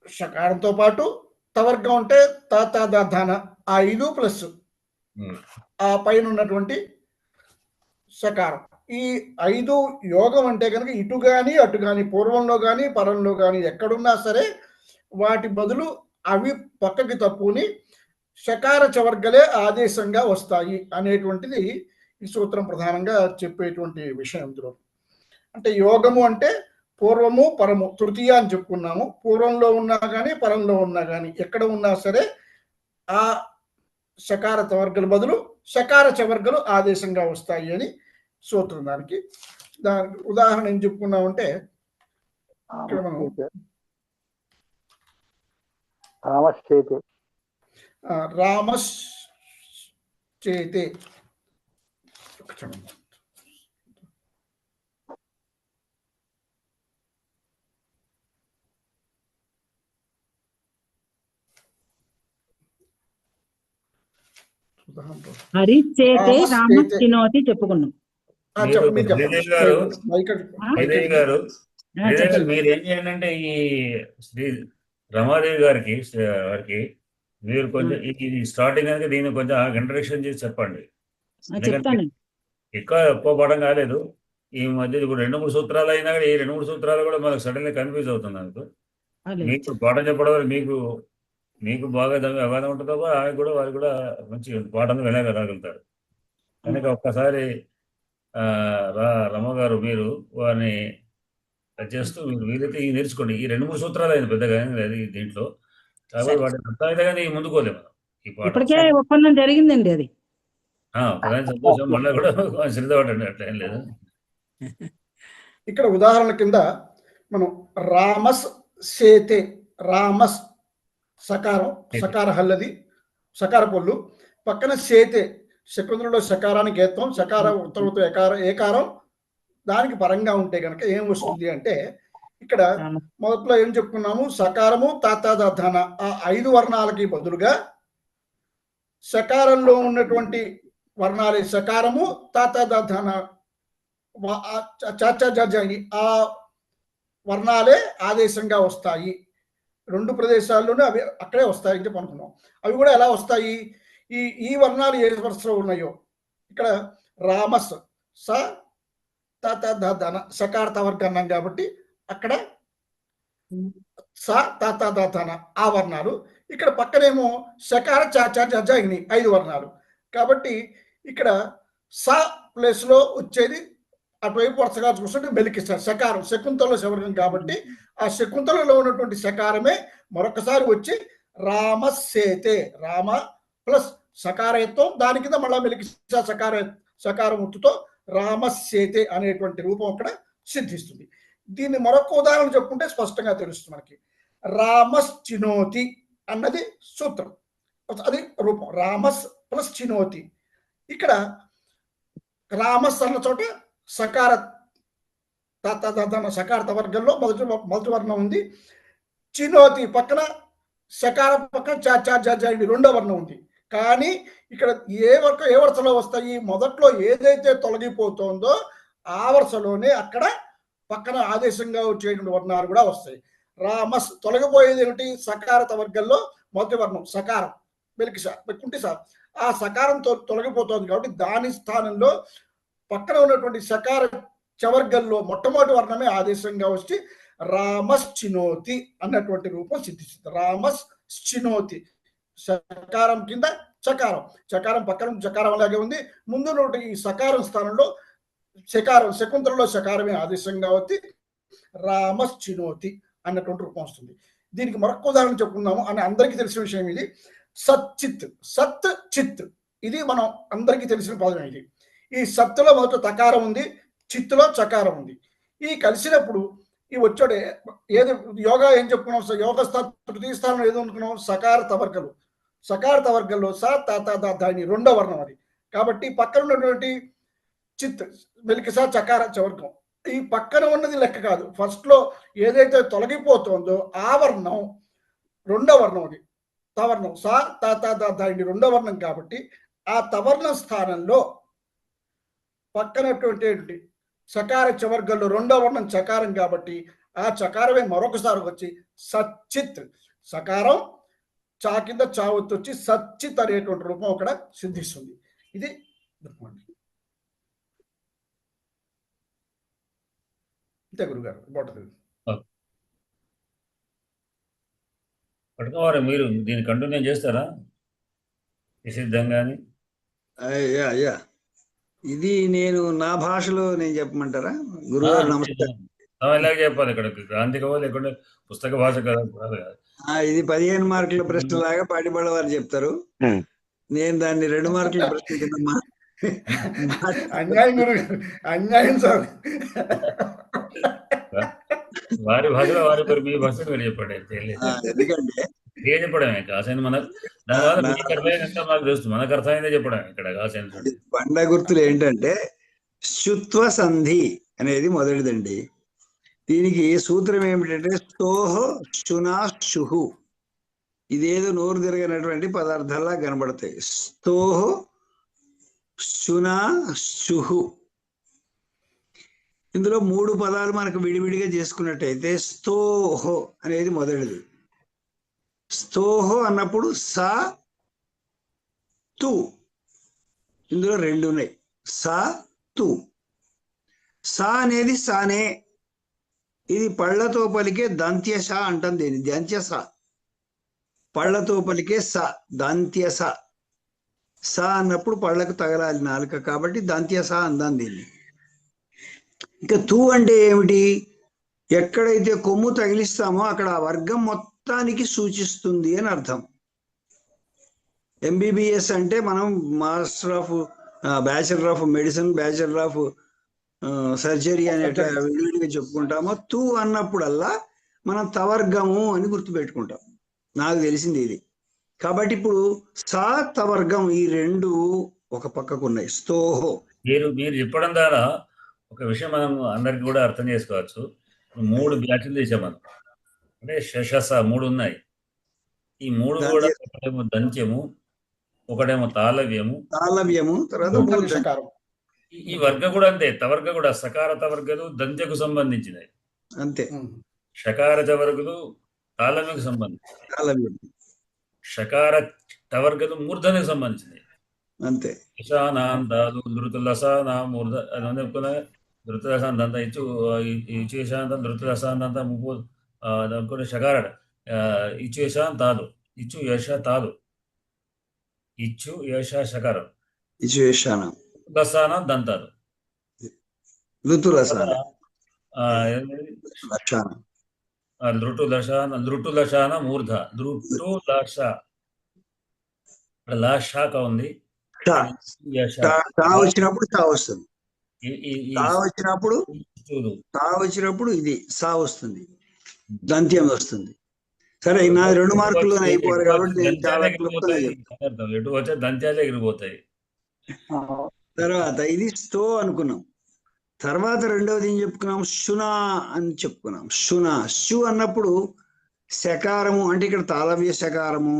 షకారంతో పాటు తవర్గం అంటే తాన ఆ 5 ప్లస్ ఆ పైన ఉన్నటువంటి షకారం. ఈ 5 యోగం అంటే కనుక ఇటు కానీ అటు కానీ పూర్వంలో కానీ పరంలో కానీ ఎక్కడున్నా సరే వాటి బదులు అవి పక్కకి తప్పుని షకార చవర్గలే ఆదేశంగా వస్తాయి అనేటువంటిది ఈ సూత్రం ప్రధానంగా చెప్పేటువంటి విషయం ఇందులో. అంటే యోగము అంటే పూర్వము పరము తృతీయ అని చెప్పుకున్నాము. పూర్వంలో ఉన్నా కానీ పరంలో ఉన్నా కానీ ఎక్కడ ఉన్నా సరే ఆ షకార తవర్గల బదులు షకార చవర్గలు ఆదేశంగా వస్తాయి అని సూత్రం. దానికి ఉదాహరణ ఏం చెప్పుకున్నామంటే ఇక్కడ మనం రామశ్చేతే రామశ్చేతే హరిచేతే రామ చినోతి చెప్పుకున్నాం. శ్రీదేవి గారు మీరు ఏం చేయండి అంటే ఈ శ్రీ రమాదేవి గారికి మీరు కొంచెం ఇది స్టార్టింగ్ అనేది దీన్ని కొంచెం ఇంట్రడక్షన్ చేసి చెప్పండి. చెప్తాను. ఎక్కువ పడం కాలేదు ఈ మధ్య. ఇప్పుడు 2-3 సూత్రాలు అయినా కూడా ఈ 2-3 సూత్రాలు కూడా మనకు సడన్గా కన్ఫ్యూజ్ అవుతుంది. మీకు పాఠం చెప్పడం వల్ల మీకు బాగా అవగాహన ఉంటుందో ఆమె కూడా వారు కూడా మంచి పాఠం వినగలుగుతారు. కనుక ఒక్కసారి రమ గారు మీరు వారిని చేస్తూ మీరు వీలైతే ఈ నేర్చుకోండి. ఈ 2-3 సూత్రాలు అయింది పెద్దగా లేదు దీంట్లో. కాబట్టి వాటిని అర్థమైతే కానీ ముందుకోలేము ఈ పాఠం. ఇప్పటికే ఒప్పందం జరిగిందండి అది. సంతోషం. మళ్ళీ కూడా శ్రద్ధ పడండి, అట్లా ఏం లేదు. ఇక్కడ ఉదాహరణ కింద మనం రామస్ సేతే, రామస్ సకారం, సకార హల్లది సకార పొల్లు పక్కన సేతే శకుంతలలో సకారానికి ఏత్వం, సకార ఉత్తరతో ఏకారం దానికి పరంగా ఉంటే కనుక ఏం వస్తుంది అంటే ఇక్కడ మొదట్లో ఏం చెప్పుకున్నాము, సకారము తాతాదాన ఆ 5 వర్ణాలకి బదులుగా సకారంలో ఉన్నటువంటి వర్ణాలే సకారము తాతాదాన ఆ వర్ణాలే ఆదేశంగా వస్తాయి. 2 ప్రదేశాల్లోనే అవి అక్కడే వస్తాయి అని చెప్పి అనుకున్నాం. అవి కూడా ఎలా వస్తాయి, ఈ వర్ణాలు ఏ వరుసలో ఉన్నాయో ఇక్కడ రామస్ స తాతాదాన సకార తవర్గ అన్నాం కాబట్టి అక్కడ స తాతాదాన ఆ వర్ణాలు, ఇక్కడ పక్కనేమో సకార చాచాజాయిని 5 వర్ణాలు. కాబట్టి ఇక్కడ స ప్లేస్ లో వచ్చేది అటువైపు వరుసగా చూస్తుంటే మెలికిస్తారు సకారం శకుంతలలో శవర్గం కాబట్టి ఆ శకుంతలలో ఉన్నటువంటి సకారమే మరొకసారి వచ్చి రామసేతే, రామ ప్లస్ సకారయత్వం దాని కింద మళ్ళా మెలికిస్తా సకారం ఉత్తుతో రామసేతే అనేటువంటి రూపం అక్కడ సిద్ధిస్తుంది. దీన్ని మరొక ఉదాహరణ చెప్పుకుంటే స్పష్టంగా తెలుస్తుంది మనకి. రామస్ చినోతి అన్నది సూత్రం, అది రూపం. రామస్ ప్లస్ చినోతి. ఇక్కడ రామస్ అన్న చోట సకార సకార వర్గంలో మొదటి వర్ణం ఉంది. చినోతి పక్కన సకార పక్కన చాచాజాయిని 2వ వర్ణం ఉంది. కానీ ఇక్కడ ఏ వరుసలో వస్తాయి, మొదట్లో ఏదైతే తొలగిపోతుందో ఆ వరుసలోనే అక్కడ పక్కన ఆదేశంగా వచ్చేటువంటి వర్ణాలు కూడా వస్తాయి. రామస్ తొలగిపోయేది ఏమిటి, సకారత వర్గంలో మొదటి వర్ణం సకారం కుంటి సార్ ఆ సకారంతో తొలగిపోతుంది కాబట్టి దాని స్థానంలో పక్కన ఉన్నటువంటి సకార చవర్గంలో మొట్టమొదటి వర్ణమే ఆదేశంగా వచ్చి రామశ్చినోతి అన్నటువంటి రూపం సిద్ధిస్తుంది. రామశ్చినోతి సకారం కింద చకారం, చకారం పక్కన చకారం అలాగే ఉంది. ముందు ఈ సకారం స్థానంలో శకారం శకుంతలలో సకారమే ఆదేశంగా వచ్చి రామశ్చినోతి అన్నటువంటి రూపం వస్తుంది. దీనికి మరొక ఉదాహరణ చెప్పుకుందాము అని అందరికీ తెలిసిన విషయం ఇది. సచ్చిత్, సత్ చిత్ ఇది మనం అందరికీ తెలిసిన పదం. ఇది ఈ సత్తులో మొదట తకారం ఉంది, చిత్తులో చకారం ఉంది. ఈ కలిసినప్పుడు ఈ వచ్చాడే ఏది యోగా ఏం చెప్పుకున్నాం, యోగ తృతీయ స్థానం ఏదో అనుకున్నాం సకార తవర్గలు. సకార తవర్గంలో స దాని 2వ వర్ణం అది. కాబట్టి పక్కన ఉన్నటువంటి చిత్ మెలికిసా చకార చవర్గం ఈ పక్కన ఉన్నది లెక్క కాదు. ఫస్ట్ లో ఏదైతే తొలగిపోతుందో ఆ వర్ణం 2వ వర్ణం అది తవర్ణం స దాని 2వ వర్ణం. కాబట్టి ఆ తవర్ణం స్థానంలో పక్కనటువంటి సకార చవర్గంలో 2వ వర్ణం చకారం కాబట్టి ఆ చకారమే మరొకసారి వచ్చి సచ్చిత్, సకారం చా కింద చావత్తు వచ్చి సచ్చిత్ అనేటువంటి రూపం అక్కడ సిద్ధిస్తుంది. ఇది అంతే గురుగారు. బాగుంటుంది. పట్టుకోవాలి మీరు దీన్ని కంటిన్యూ చేస్తారా నిషిద్ధంగాని? ఇది నేను నా భాషలో నేను చెప్పమంటారా? గురుగారు నమస్కారం. ఇలాగే చెప్పాలి. ఇక్కడ గ్రాంధికమో లేకుంటే పుస్తక భాష కదా. ఇది 15 మార్కుల ప్రశ్న లాగా పాటిబళ్ళ వారు చెప్తారు. నేను దాన్ని 2 మార్కుల ప్రశ్న కింద అన్యాయం గురుగారు, అన్యాయం సార్. వారి భాషలో వారి పేరు, మీ భాషలో మీరు చెప్పండి. ఎందుకంటే చెప్పడమే కాసేపు మనకు దానివల్ల మీకు అర్థమైందంటే మాకు తెలుస్తుంది. మనకు అర్థమైందే చెప్పడం ఇక్కడ కాసేపు. పండ గుర్తులు ఏంటంటే శుత్వ సంధి అనేది మొదటిదండి. దీనికి సూత్రం ఏమిటంటే స్తోహో శునా శుహు. ఇదేదో నోరు తిరగనటువంటి పదార్థాల్లా కనబడతాయి. స్తోహో శునా శుహు. ఇందులో 3 పదాలు మనకు విడివిడిగా చేసుకున్నట్టయితే స్తోహో అనేది మొదటిది. స్తోహో అన్నప్పుడు సా తు. ఇందులో 2 ఉన్నాయి, సా తు. సా అనేది సానే. ఇది పళ్ళతో పలికే దంత్యస అంటాం. దీన్ని దంత్యస. పళ్ళతో పలికే స, దంత్యస. సా అన్నప్పుడు పళ్ళకు తగలాలి నాలుక, కాబట్టి దంత్యస అందాం దీన్ని. ఇక తూ అంటే ఏమిటి? ఎక్కడైతే కొమ్ము తగిలిస్తామో అక్కడ ఆ వర్గం మొత్తానికి సూచిస్తుంది అని అర్థం. MBBS అంటే మనం master of bachelor of medicine, bachelor of surgery అనే విడివిడిగా చెప్పుకుంటామో, తూ అన్నప్పుడల్లా మనం తవర్గము అని గుర్తుపెట్టుకుంటాం. నాకు తెలిసింది ఇది. కాబట్టి ఇప్పుడు సా తవర్గం ఈ 2 ఒక పక్కకు ఉన్నాయి. స్తోహో. మీరు చెప్పడం ద్వారా ఒక విషయం మనం అందరికి కూడా అర్థం చేసుకోవచ్చు. 3 బ్యాచ్లు తీసాం మనం. అంటే శశస 3 ఉన్నాయి. ఈ 3 కూడా ఒకటేమో దంత్యము, ఒకటేమో తాళవ్యము, తర్వాత ఈ వర్గ కూడా అంతే. తవర్గ కూడా సకార తవర్గలు దంత్యకు సంబంధించినవి అంతే. షకార తవర్గలు తాళవ్యకు సంబంధించినవి. షకార టవర్గలు మూర్ధనకు సంబంధించినవి అంతే. ఇషానాంతాలు ధృతులసానా మూర్ధ ధృతులసాంత ఇచ్చేశాంతం ధృతులసాంత ముప్పు అనుకునే షకార ఇచ్చేశాంతాలు ఇచ్చు యశ తాలు ఇచ్చు యశ షకారం దసాన దంతాలు దృటు లశాన మూర్ధ దృటు లష లాషాక ఉంది. వచ్చినప్పుడు తా వస్తుంది. వచ్చినప్పుడు ఇది సా వస్తుంది, దంత్యం వస్తుంది. సరే, నా 2 మార్కులు అయిపోయారు కాబట్టి నేను చాలా ఎటు వచ్చే దంత్యాలే ఎగిరిపోతాయి. తర్వాత ఇది స్తో అనుకున్నాం. తర్వాత రెండవది ఏం చెప్పుకున్నాం? శునా అని చెప్పుకున్నాం. శునా. శు అన్నప్పుడు శకారము, అంటే ఇక్కడ తాళవ్య శకారము,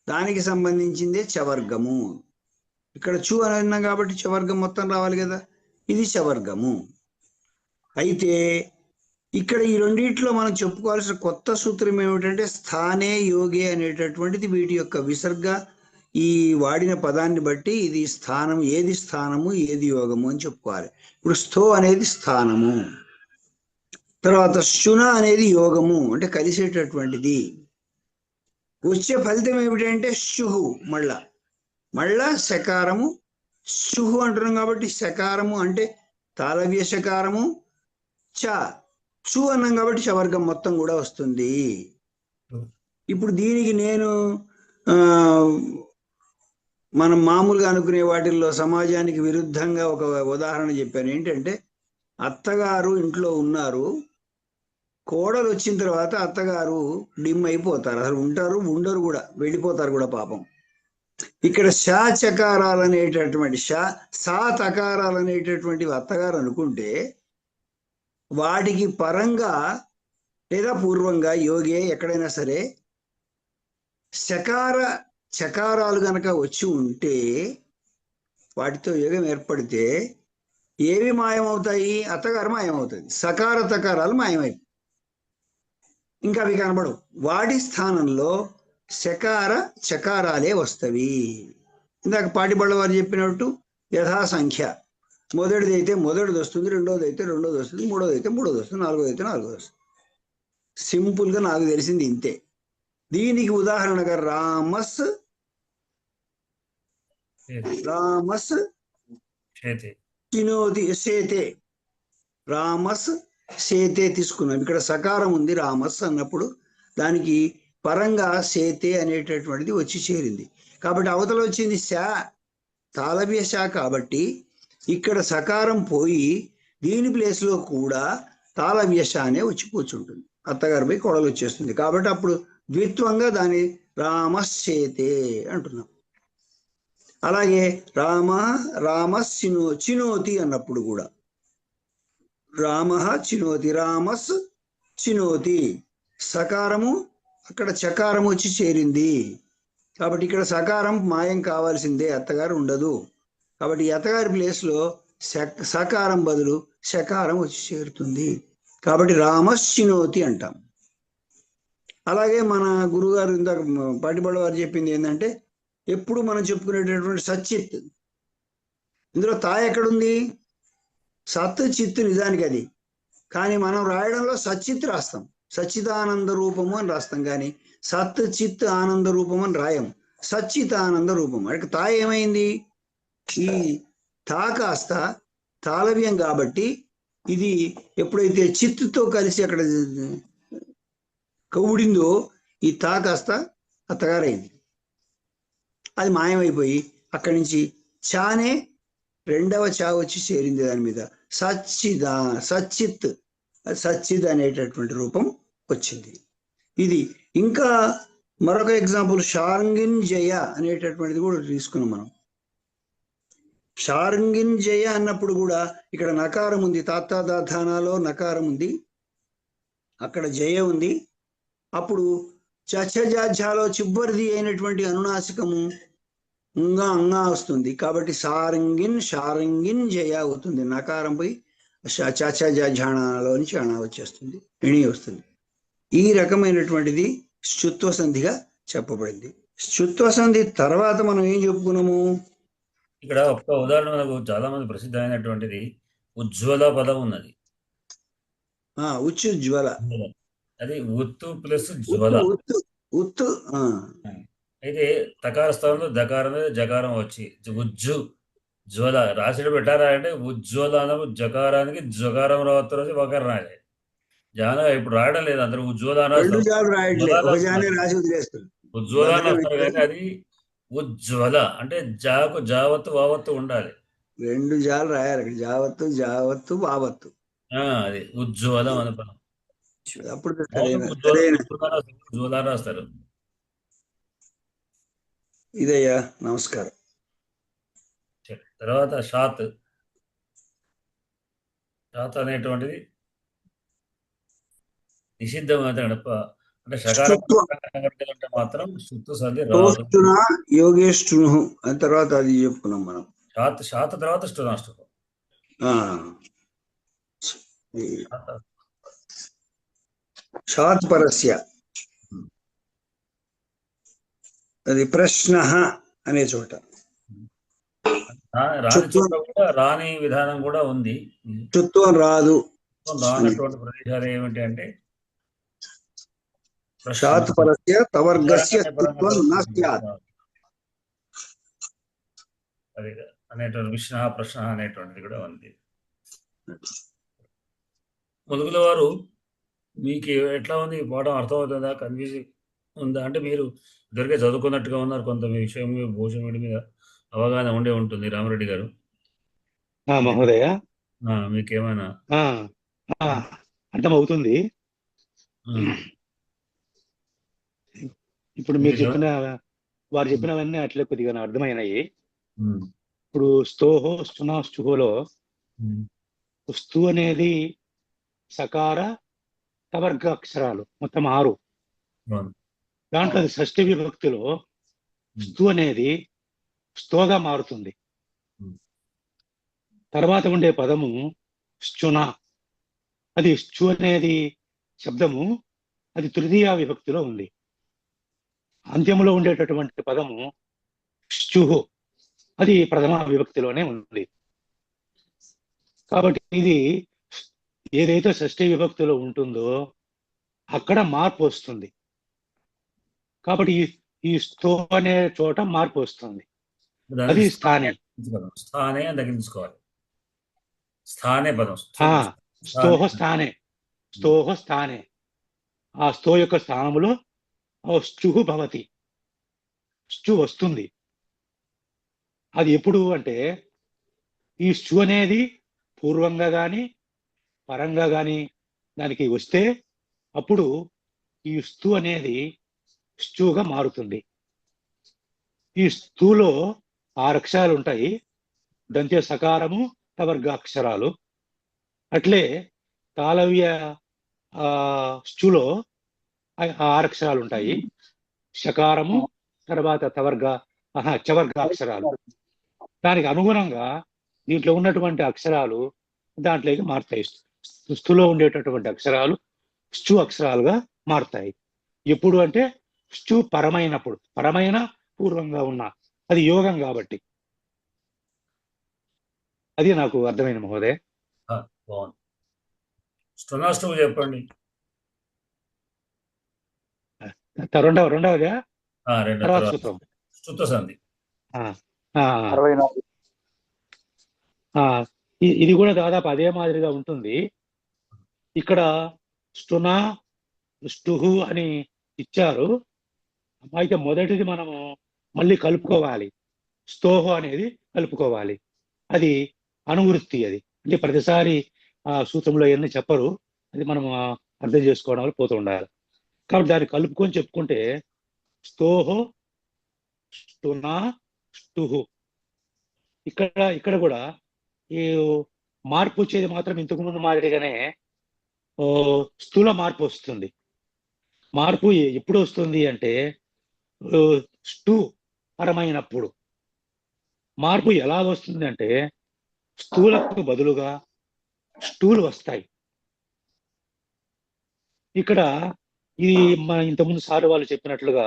దానికి సంబంధించిందే చవర్గము. ఇక్కడ చు అని అన్నాం కాబట్టి చవర్గం మొత్తం రావాలి కదా, ఇది చవర్గము. అయితే ఇక్కడ ఈ రెండిట్లో మనం చెప్పుకోవాల్సిన కొత్త సూత్రం ఏమిటంటే స్థానే యోగే అనేటటువంటిది వీటి యొక్క విసర్గ. ఈ వాడిన పదాన్ని బట్టి ఇది స్థానం, ఏది స్థానము ఏది యోగము అని చెప్పుకోవాలి. ఇప్పుడు స్థో అనేది స్థానము, తర్వాత శున అనేది యోగము, అంటే కలిసేటటువంటిది. వచ్చే ఫలితం ఏమిటంటే శుహు. మళ్ళా శకారము. శుహు అంటున్నాం కాబట్టి శకారము అంటే తాళవ్య శకారము. చు అన్నాం కాబట్టి చవర్గం మొత్తం కూడా వస్తుంది. ఇప్పుడు దీనికి నేను మనం మామూలుగా అనుకునే వాటిల్లో సమాజానికి విరుద్ధంగా ఒక ఉదాహరణ చెప్పాను. ఏంటంటే అత్తగారు ఇంట్లో ఉన్నారు, కోడలు వచ్చిన తర్వాత అత్తగారు డిమ్ అయిపోతారు, అసలు ఉండరు కూడా, వెళ్ళిపోతారు కూడా పాపం. ఇక్కడ షా చకారాలు అనేటటువంటి సా తకారాలు అనేటటువంటివి అత్తగారు అనుకుంటే వాటికి పరంగా లేదా పూర్వంగా యోగే ఎక్కడైనా సరే చకారాలు గనక వచ్చి ఉంటే వాటితో యోగం ఏర్పడితే ఏవి మాయమవుతాయి? అత్తగారు మాయమవుతుంది, సకార తకారాలు మాయమైపోయి ఇంకా అవి కనబడవు. వాటి స్థానంలో శకార చకారాలే వస్తవి. ఇందాక పాటిబళ్ళ వారు చెప్పినట్టు యథాసంఖ్య. మొదటిది అయితే మొదటిది వస్తుంది, రెండోది అయితే రెండోది వస్తుంది, మూడోది అయితే మూడోది వస్తుంది, నాలుగోది అయితే నాలుగోది వస్తుంది. సింపుల్గా నాకు తెలిసింది ఇంతే. దీనికి ఉదాహరణగా రామస్ చేతి చినోతి సేతే, రామస్ సేతే తీసుకున్నాం. ఇక్కడ సకారం ఉంది రామస్ అన్నప్పుడు దానికి పరంగా సేతే అనేటటువంటిది వచ్చి చేరింది. కాబట్టి అవతల వచ్చింది శా, తాళవ్య శా. కాబట్టి ఇక్కడ సకారం పోయి దీని ప్లేస్ లో కూడా తాళవ్య శా అనే వచ్చి కూర్చుంటుంది. అత్తగారు పోయి కోడలు వచ్చేస్తుంది. కాబట్టి అప్పుడు ద్విత్వంగా దాన్ని రామశ్చేతే అంటున్నాం. అలాగే రామస్ చినోతి అన్నప్పుడు కూడా రామ చినోతి, రామస్ చినోతి, సకారము అక్కడ చకారం వచ్చి చేరింది. కాబట్టి ఇక్కడ సకారం మాయం కావాల్సిందే, అత్తగారు ఉండదు. కాబట్టి ఈ అత్తగారి ప్లేస్ లో సకారం బదులు శకారం వచ్చి చేరుతుంది. కాబట్టి రామశ్చినోతి అంటాం. అలాగే మన గురుగారు ఇందాక పాటిబళ్ళ వారు చెప్పింది ఏంటంటే, ఎప్పుడు మనం చెప్పుకునేటటువంటి సచ్చిత్, ఇందులో తా ఎక్కడుంది? సత్ చిత్ నిజానికి అది, కానీ మనం రాయడంలో సచ్చిత్ రాస్తాం, సచ్చిదానంద రూపము అని రాస్తాం. కానీ సత్ చిత్ ఆనంద రూపం అని రాయం, సచ్చిత్ ఆనంద రూపం. అంటే తా ఏమైంది? ఈ తా కాస్త తాళవ్యం కాబట్టి ఇది ఎప్పుడైతే చిత్తుతో కలిసి అక్కడ కౌడిందో ఈ తా కాస్త అత్తగారైంది. అది మాయమైపోయి అక్కడి నుంచి చానే రెండవ చా వచ్చి చేరింది దాని మీద. సచ్చిత్ అనేటటువంటి రూపం వచ్చింది. ఇది ఇంకా మరొక ఎగ్జాంపుల్ షారంగిన్ జయ అనేటటువంటిది కూడా తీసుకున్నాం మనం. షారంగిన్ జయ అన్నప్పుడు కూడా ఇక్కడ నకారం ఉంది, తాత్తాధానాలో నకారం ఉంది, అక్కడ జయ ఉంది. అప్పుడు చచ్చజాఝాలో చిబ్బరిది అయినటువంటి అనునాసికము అంగా వస్తుంది. కాబట్టి షారంగిన్ జయ అవుతుంది. నకారం పోయి చచ్చజాఝాణలో నుంచి అణ వచ్చేస్తుంది, ఇణి వస్తుంది. ఈ రకమైనటువంటిది శుత్వ సంధిగా చెప్పబడింది. శుత్వ సంధి తర్వాత మనం ఏం చెప్పుకున్నాము? ఇక్కడ ఒక్క ఉదాహరణ మనకు చాలా మంది ప్రసిద్ధమైనటువంటిది ఉజ్వల పదం ఉన్నది. ఉచ్చుజ్వల, అది ఉత్తు ప్లస్ జ్వల. ఉత్తు. అయితే తకార స్థానంలో దకారం మీద జకారం వచ్చి ఉజ్జు జ్వల రాసిడు పెట్టారా అంటే ఉజ్వల అన్న జకారానికి జకారం రావత్తు రోజు ఒకరు రాయాలి. జాన ఇప్పుడు రాయడం లేదు, అందరూ ఉజ్వల ఉజ్వల అని వస్తారు కానీ అది ఉజ్వల అంటే జాకు జావత్తు వావత్తు ఉండాలి. రెండు జాలు రాయాలి, జావత్తు వావత్తు. అది ఉజ్వలం అని పదం. అప్పుడు ఉజ్వల రాస్తారు. ఇదయ్యా, నమస్కారం. తర్వాత షాత్ అనేటువంటిది నిషిద్ధం గడప అంటే షకారం అంటే మాత్రం శుద్ధ సంధి రాదు. యోగేష్ఠును అని తర్వాత అది చెప్పుకున్నాం మనం. షాత్ తర్వాత స్టునాష్టకం. షాత్ పరస్య అది ప్రశ్న అనే చోట రాని చోట కూడా రాని విధానం కూడా ఉంది. చుత్వం రాదు. రానటువంటి ప్రదేశాలు ఏమిటి అంటే షాత్ పరస్య తవర్గస్య స్థిత్వం న స్యాత్ అనేటువంటి ప్రశ్న అనేటువంటిది కూడా ఉంది. ములుగుల వారు మీకు ఎట్లా ఉంది ఈ పాఠం? అర్థమవుతుందా? కన్ఫ్యూజింగ్ ఉందా? అంటే మీరు ఇద్దరికే చదువుకున్నట్టుగా ఉన్నారు, కొంత మీ విషయం భూషం వీడి మీద అవగాహన ఉండే ఉంటుంది. రామరెడ్డి గారు మహోదయ, మీకేమైనా అర్థమవుతుంది. ఇప్పుడు మీరు చెప్పిన వారు చెప్పినవన్నీ అట్లే కొద్దిగా అర్థమైనాయి. ఇప్పుడు స్తోహో స్తునా స్తుహోలో స్తు అనేది సకార తవర్గ అక్షరాలు మొత్తం 6. దాంట్లో అది షష్ఠి విభక్తిలో స్తు అనేది స్తోగా మారుతుంది. తర్వాత ఉండే పదము శ్చున, అది శ్చు అనేది శబ్దము, అది తృతీయ విభక్తిలో ఉంది. అంత్యములో ఉండేటటువంటి పదము శ్చుహు, అది ప్రథమ విభక్తిలోనే ఉంది. కాబట్టి ఇది ఏదైతే షష్ఠి విభక్తిలో ఉంటుందో అక్కడ మార్పు వస్తుంది. కాబట్టి ఈ sto అనే చోట మార్పు వస్తుంది, అది స్థానం. పదం స్థానే అని తగ్గించుకోవాలి. స్థానే పదం ఆ, స్థానే. స్తోహ స్థానే ఆ స్థో యొక్క స్థానములో శ్చు భవతి, శ్చు వస్తుంది. అది ఎప్పుడు అంటే ఈ శ్చు అనేది పూర్వంగా గాని పరంగా గాని దానికి వస్తే అప్పుడు ఈ స్థు అనేది శ్చుగా మారుతుంది. ఈ స్థూలో 6 అక్షరాలు ఉంటాయి, దంత్య సకారము తవర్గ అక్షరాలు. అట్లే తాళవ్య శ్చులో 6 అక్షరాలు ఉంటాయి, షకారము తర్వాత చవర్గ అక్షరాలు. దానికి అనుగుణంగా దీంట్లో ఉన్నటువంటి అక్షరాలు దాంట్లోకి మారుతాయి. స్థులో ఉండేటటువంటి అక్షరాలు శ్చు అక్షరాలుగా మారుతాయి. ఎప్పుడు అంటే శ్చు పరమైనప్పుడు, పరమైన పూర్వంగా ఉన్న, అది యోగం కాబట్టి. అది నాకు అర్థమైంది మహోదయ. బాగుంది. స్టునాష్టము చెప్పండి. రెండవదా రెండు తర్వాత తర్వాత సూత్రం. స్తుత సంధి. ఇది కూడా దాదాపు అదే మాదిరిగా ఉంటుంది. ఇక్కడ స్టునా స్టుహు అని ఇచ్చారు, అయితే మొదటిది మనము మళ్ళీ కలుపుకోవాలి, స్తోహు అనేది కలుపుకోవాలి. అది అనువృత్తి. అది అంటే ప్రతిసారి సూత్రంలో ఎన్ని చెప్పరు, అది మనం అర్థం చేసుకోవడం వల్ల పోతూ ఉండాలి. కాబట్టి దాన్ని కలుపుకొని చెప్పుకుంటే స్తోహో స్టునా స్టుహు. ఇక్కడ కూడా ఈ మార్పు వచ్చేది మాత్రం ఇంతకు ముందు మాదిరిగానే స్థూల మార్పు వస్తుంది. మార్పు ఎప్పుడు వస్తుంది అంటే స్టు పరమైనప్పుడు. మార్పు ఎలా వస్తుంది అంటే స్థూలకు బదులుగా స్టూలు వస్తాయి. ఇక్కడ ఇది మన ఇంతకుముందు సార్ వాళ్ళు చెప్పినట్లుగా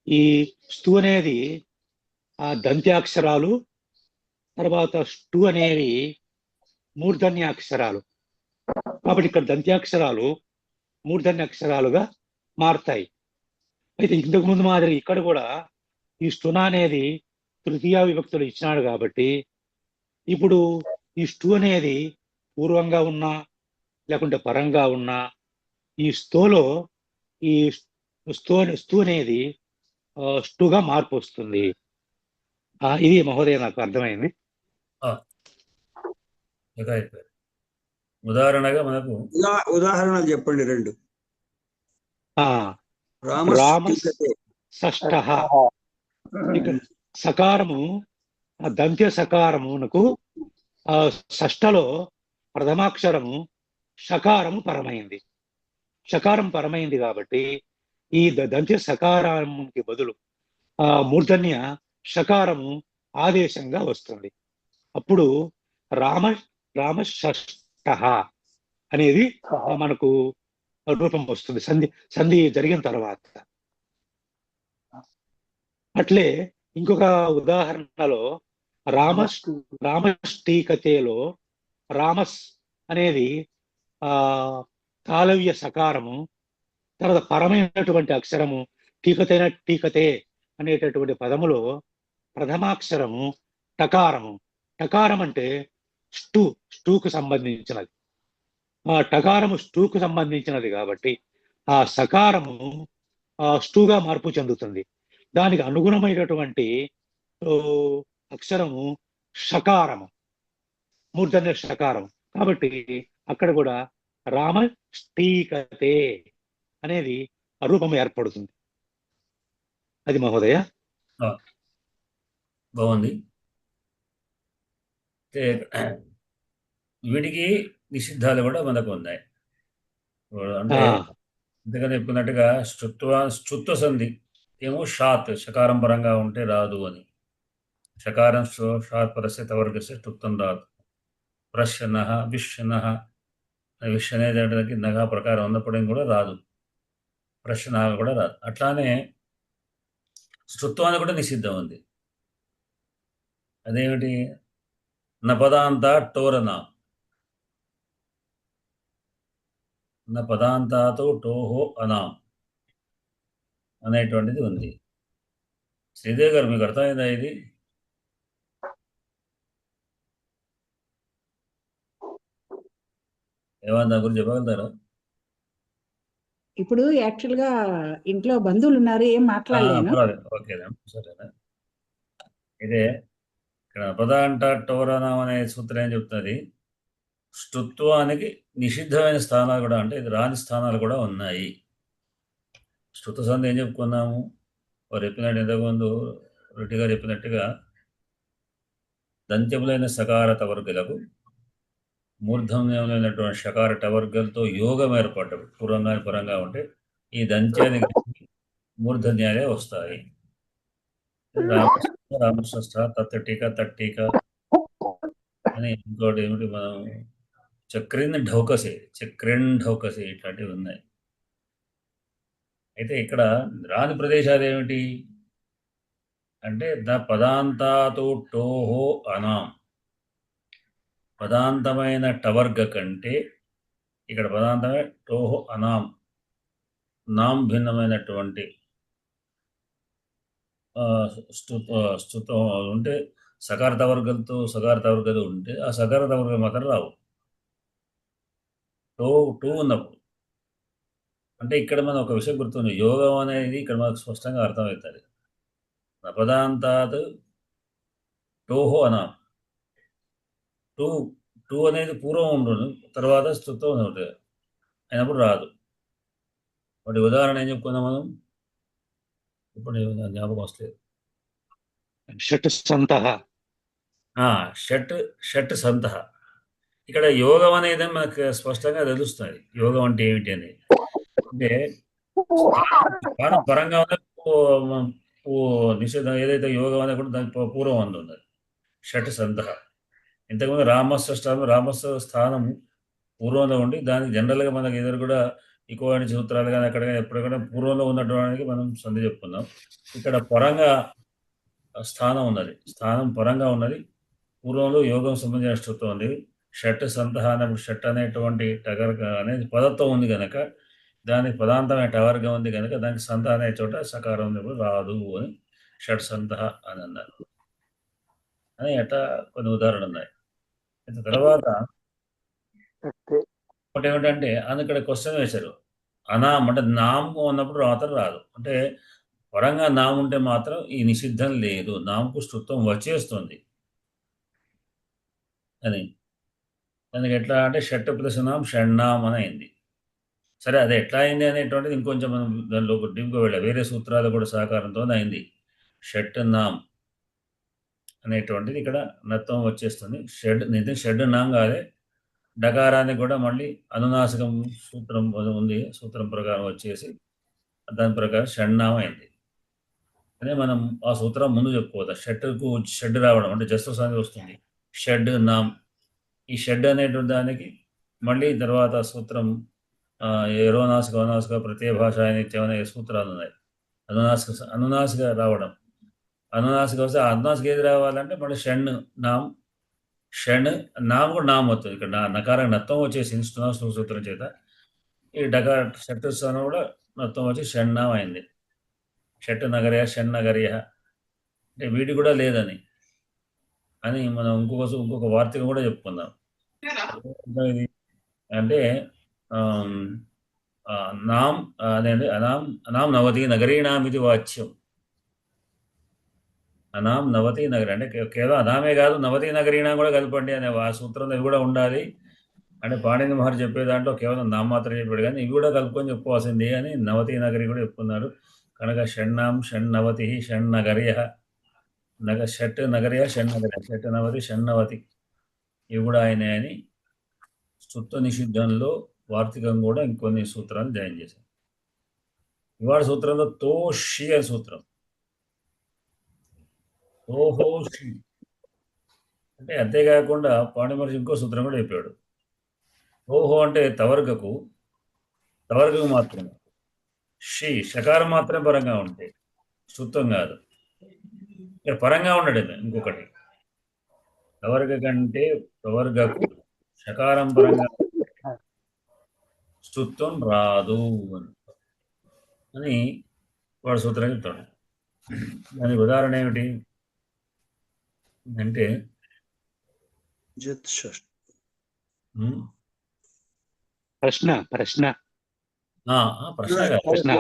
ఈ స్తు అనేది దంత్యాక్షరాలు, తర్వాత స్టు అనేవి మూర్ధన్య అక్షరాలు. కాబట్టి ఇక్కడ దంత్యాక్షరాలు మూర్ధన్య అక్షరాలుగా మారుతాయి. అయితే ఇంతకు ముందు మాదిరి ఇక్కడ కూడా ఈ స్టున అనేది తృతీయ విభక్తులు ఇచ్చినాడు కాబట్టి ఇప్పుడు ఈ స్టు అనేది పూర్వంగా ఉన్నా లేకుంటే పరంగా ఉన్నా ఈ స్తోలో ఈ స్తు అనేది స్టుగా మార్పు వస్తుంది. ఇది మహోదయ నాకు అర్థమైంది. ఉదాహరణగా మనకు ఉదాహరణలు చెప్పండి 2. రామ షష్ఠ. సకారము దంత్య సకారమునకు షష్ఠలో ప్రథమాక్షరము షకారము పరమైంది. షకారం పరమైంది కాబట్టి ఈ దంత్య సకారానికి బదులు మూర్ధన్య షకారము ఆదేశంగా వస్తుంది. అప్పుడు రామ షష్ఠ అనేది మనకు రూపం వస్తుంది సంధి జరిగిన తర్వాత. అట్లే ఇంకొక ఉదాహరణలో రామష్టీకతేలో రామస్ అనేది తాళవ్య సకారము, తర్వాత పరమైనటువంటి అక్షరము టీకతే అనేటటువంటి పదములో ప్రథమాక్షరము టకారము. టకారం అంటే స్టూకు సంబంధించినది. టకారము స్టూకు సంబంధించినది కాబట్టి ఆ సకారము స్టూగా మార్పు చెందుతుంది. దానికి అనుగుణమైనటువంటి అక్షరము షకారము, మూర్ధన్య షకారం. కాబట్టి అక్కడ కూడా రామష్టీకతే అనేది రూపం ఏర్పడుతుంది. అది మహోదయ. బాగుంది. వీటికి నిషిద్ధాలు కూడా మనకు ఉన్నాయి. అంటే ఇంతగా చెప్పుకున్నట్టుగా స్తుత్వ సంధి ఏమో షకారం పరంగా ఉంటే రాదు అని. షకారం షాత్ పరస్య తవర్గస్య స్తుత్వం రాదు. ప్రశ్న విష్ణ విష్ అనేదానికి నగా ప్రకారం ఉన్నప్పటికీ కూడా రాదు, ప్రశ్న కూడా రాదు. అట్లానే స్తుత్వాన్ని కూడా నిషిద్ధం ఉంది. అదేమిటి? పదాంత టోరన, పదాంతాతో టోహో అనాం అనేటువంటిది ఉంది. శ్రీదేవి గారు మీకు అర్థమైందా ఇది? ఏమన్నా దాని గురించి చెప్పగలుగుతారా? ఇప్పుడు యాక్చువల్ గా ఇంట్లో బంధువులు ఉన్నారు, ఏం మాట్లాడలేను. పర్వాలేదు, ఓకేనా, సరేనా. ఇదే ఇక్కడ పదాంట టోరణం అనే సూత్రం ఏం చెప్తుంది, స్తుత్వానికి నిషిద్ధమైన స్థానాలు కూడా, అంటే ఇది రాని స్థానాలు కూడా ఉన్నాయి. స్తుత సంధి ఏం చెప్పుకున్నాము, వారు చెప్పినట్టు ఇంతకుముందు రెడ్డి గారు చెప్పినట్టుగా దంత్యములైన సకార తవర్గలకు మూర్ధన్యములైనటువంటి షకార టవర్గలతో యోగం ఏర్పడ్డప్పుడు పూర్వంగా పరంగా ఉంటే ఈ దంత్యానికి మూర్ధన్యాలే వస్తాయి. రామకృష్ణ తత్తటీక తట్టీక అని ఇంకోటి ఏమిటి, మనం చక్రిన్ ఢౌకసే ఇట్లాంటివి ఉన్నాయి. అయితే ఇక్కడ రాని ప్రదేశాలు ఏమిటి అంటే ద పదాంతాతో టోహో అనాం, పదాంతమైన టవర్గ కంటే ఇక్కడ పదాంతమే టోహో అనాం, నాం భిన్నమైనటువంటి స్తుతం ఉంటే సకారత వర్గాలు ఉంటే ఆ సకారత వర్గం మాత్రం రావు. టూ ఉన్నప్పుడు అంటే ఇక్కడ మనం ఒక విషయం గుర్తుంది, యోగం అనేది ఇక్కడ మనకు స్పష్టంగా అర్థమవుతుంది. పదాంతాత్ టోహో అనాం, టూ అనేది పూర్వం ఉంటుంది, తర్వాత స్తుతం ఉంటుంది, అయినప్పుడు రాదు. వాటి ఉదాహరణ ఏం చెప్పుకున్నాం మనం, ఇప్పుడు జ్ఞాపకం వస్తలేదు. షట్ సంతః. షట్ సంతః. ఇక్కడ యోగం అనేది మనకు స్పష్టంగా తెలుస్తుంది, యోగం అంటే ఏమిటి అనేది. అంటే స్థానం పరంగా నిషేధం ఏదైతే యోగం అనేది కూడా దాని పూర్వం ఉంది షట్ సంతః. ఇంతకుముందు రామస్వ స్థానం పూర్వంలో ఉండి దానికి జనరల్గా మనకి ఎదురు కూడా ఈక్వాలిటీ సూత్రాలు కానీ అక్కడ కానీ ఎప్పుడు కూడా పూర్వంలో ఉన్నటువంటి మనం సంధి చెప్పుకున్నాం. ఇక్కడ పరంగా స్థానం ఉన్నది, స్థానం పరంగా ఉన్నది, పూర్వంలో యోగం సంబంధించిన స్తోత్రం ఉంది. షట్ సంతః అన్నప్పుడు షట్ అనేటువంటి టగర్ అనేది పదత్వం ఉంది కనుక, దానికి పదాంతమైన టవర్గా ఉంది కనుక దానికి సంత అనే చోట సకారం ఉన్నప్పుడు రాదు అని షట్ సంతః అని అన్నారు అని అట్లా కొన్ని ఉదాహరణలు ఉన్నాయి. తర్వాత ఒకటి ఏమిటంటే ఇక్కడ క్వశ్చన్ వేశారు, అనాం అంటే నాము ఉన్నప్పుడు మాత్రం రాదు, అంటే పరంగా నాము ఉంటే మాత్రం ఈ నిషిద్ధం లేదు, నాముకు స్తుత్వం వచ్చేస్తుంది అని. దానికి ఎట్లా అంటే షట్ ప్లస్ నాం షణ్ణాం అని అయింది. సరే, అది ఎట్లా అయింది అనేటువంటిది ఇంకొంచెం మనం దానిలో డీప్గా వెళ్ళాం, వేరే సూత్రాలు కూడా సహకారంతో అయింది. షట్ నాం అనేటువంటిది ఇక్కడ నత్వం వచ్చేస్తుంది. షడ్ నాం కాదే, డకారానికి కూడా మళ్ళీ అనునాసికం సూత్రం ఉంది, సూత్రం ప్రకారం వచ్చేసి దాని ప్రకారం షణ్ణాం అయింది. అదే మనం ఆ సూత్రం ముందు చెప్పుకోవద్దు, షడ్కు షడ్ రావడం అంటే జస్టు సంధి వస్తుంది, షడ్ నాం. ఈ షడ్ అనేటువంటి దానికి మళ్ళీ తర్వాత సూత్రం ఏరోనాసిక అనాసిక ప్రత్యయ భాష నిత్యం అనే సూత్రాలు ఉన్నాయి. అనునాసిక రావడం, అనునాసిక వస్తే అనునాసిక ఏది రావాలంటే మళ్ళీ షణ్ నాం, షణ్ నామ్ కూడా నామ్ అవుతుంది. ఇక్కడ నకారం నత్వం వచ్చేసి సూత్రం చేత ఈ డకార షట్ స్థానం కూడా నత్వం వచ్చి షణ్ణాం అయింది. షట్ నగర్య షణ్నగర్య అంటే వీటి కూడా లేదని అని మనం ఇంకొక వార్తగా కూడా చెప్పుకుందాం. ఇది అంటే నాం అదేంటి అనాం నవతి నగరీణాం ఇది వాచ్యం. అనాం నవతి నగరి అంటే కేవలం అనామే కాదు, నవతి నగరీణాం కూడా కలపండి అనే ఆ సూత్రం ఇవి కూడా ఉండాలి. అంటే పాణిని మహర్షి చెప్పే దాంట్లో కేవలం నాం మాత్రం చెప్పాడు, కానీ ఇవి కూడా కలుపుకొని చెప్పుకోవాల్సింది అని నవతి నగరి కూడా చెప్పుకున్నారు. కనుక షణ్ణాం షణ్నవతి షణ్నగర్య షట్ నగర్య షణ్నగర్య షట్ నవతి షణ్నవతి ఇవి కూడా ఆయనే అని స్తుత్వ నిషిద్ధంలో వార్తికం కూడా ఇంకొన్ని సూత్రాలు జాయిన్ చేశారు. ఇవాళ సూత్రంలో తోషి అనే సూత్రం, తోహోషి అంటే అంతేకాకుండా పాణి మహర్షి ఇంకో సూత్రం కూడా చెప్పాడు. ఓహో అంటే తవర్గకు మాత్రమే, షకారం మాత్రమే పరంగా ఉంటాయి, స్తుత్వం కాదు. ఇక్కడ పరంగా ఉండడు ఇంకొకటి, తవర్గ కంటే తవర్గకు షకారం పరంగా స్తుత్వం రాదు అని వాడు సూత్రం చెప్తాడు. దానికి ఉదాహరణ ఏమిటి అంటే ప్రశ్న ప్రశ్న ప్రశ్న కాదు ప్రశ్న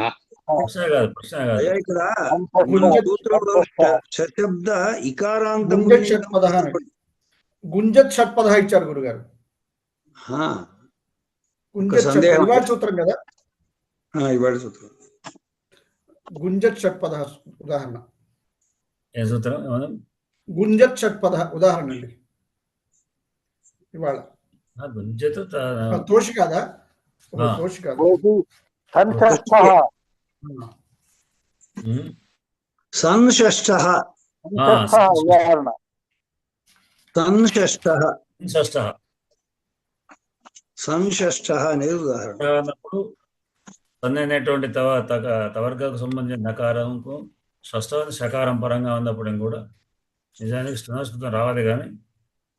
ప్రశ్న కాదు అయ్యా ఇక్కడ గుంజత్ సూత్రంలో షశబ్ద ఇకారాంత గుంజత్ షట్పద గుంజత్ షట్పద ఇచ్చారు గురుగారు. గుంజత్ సందేహం. ఇవాళ సూత్రం కదా, ఇవాళ సూత్రం గుంజత్ షట్పద ఉదాహరణ. ఏ సూత్రం ఏమన్నా? గుంజత్ షట్పద ఉదాహరణ అండి ఇవాళ. గుంజత్ తోషి కాదా? తోషి కాదు. సంషష్ఠ సంషష్ఠ అనేది ఉదాహరణ. అన్నప్పుడు సన్ అనేటువంటి తవర్గకు సంబంధించిన నకారంకు షష్ఠాన్ని షకారం పరంగా ఉన్నప్పుడు కూడా నిజానికి సూత్రం రావాలి, కానీ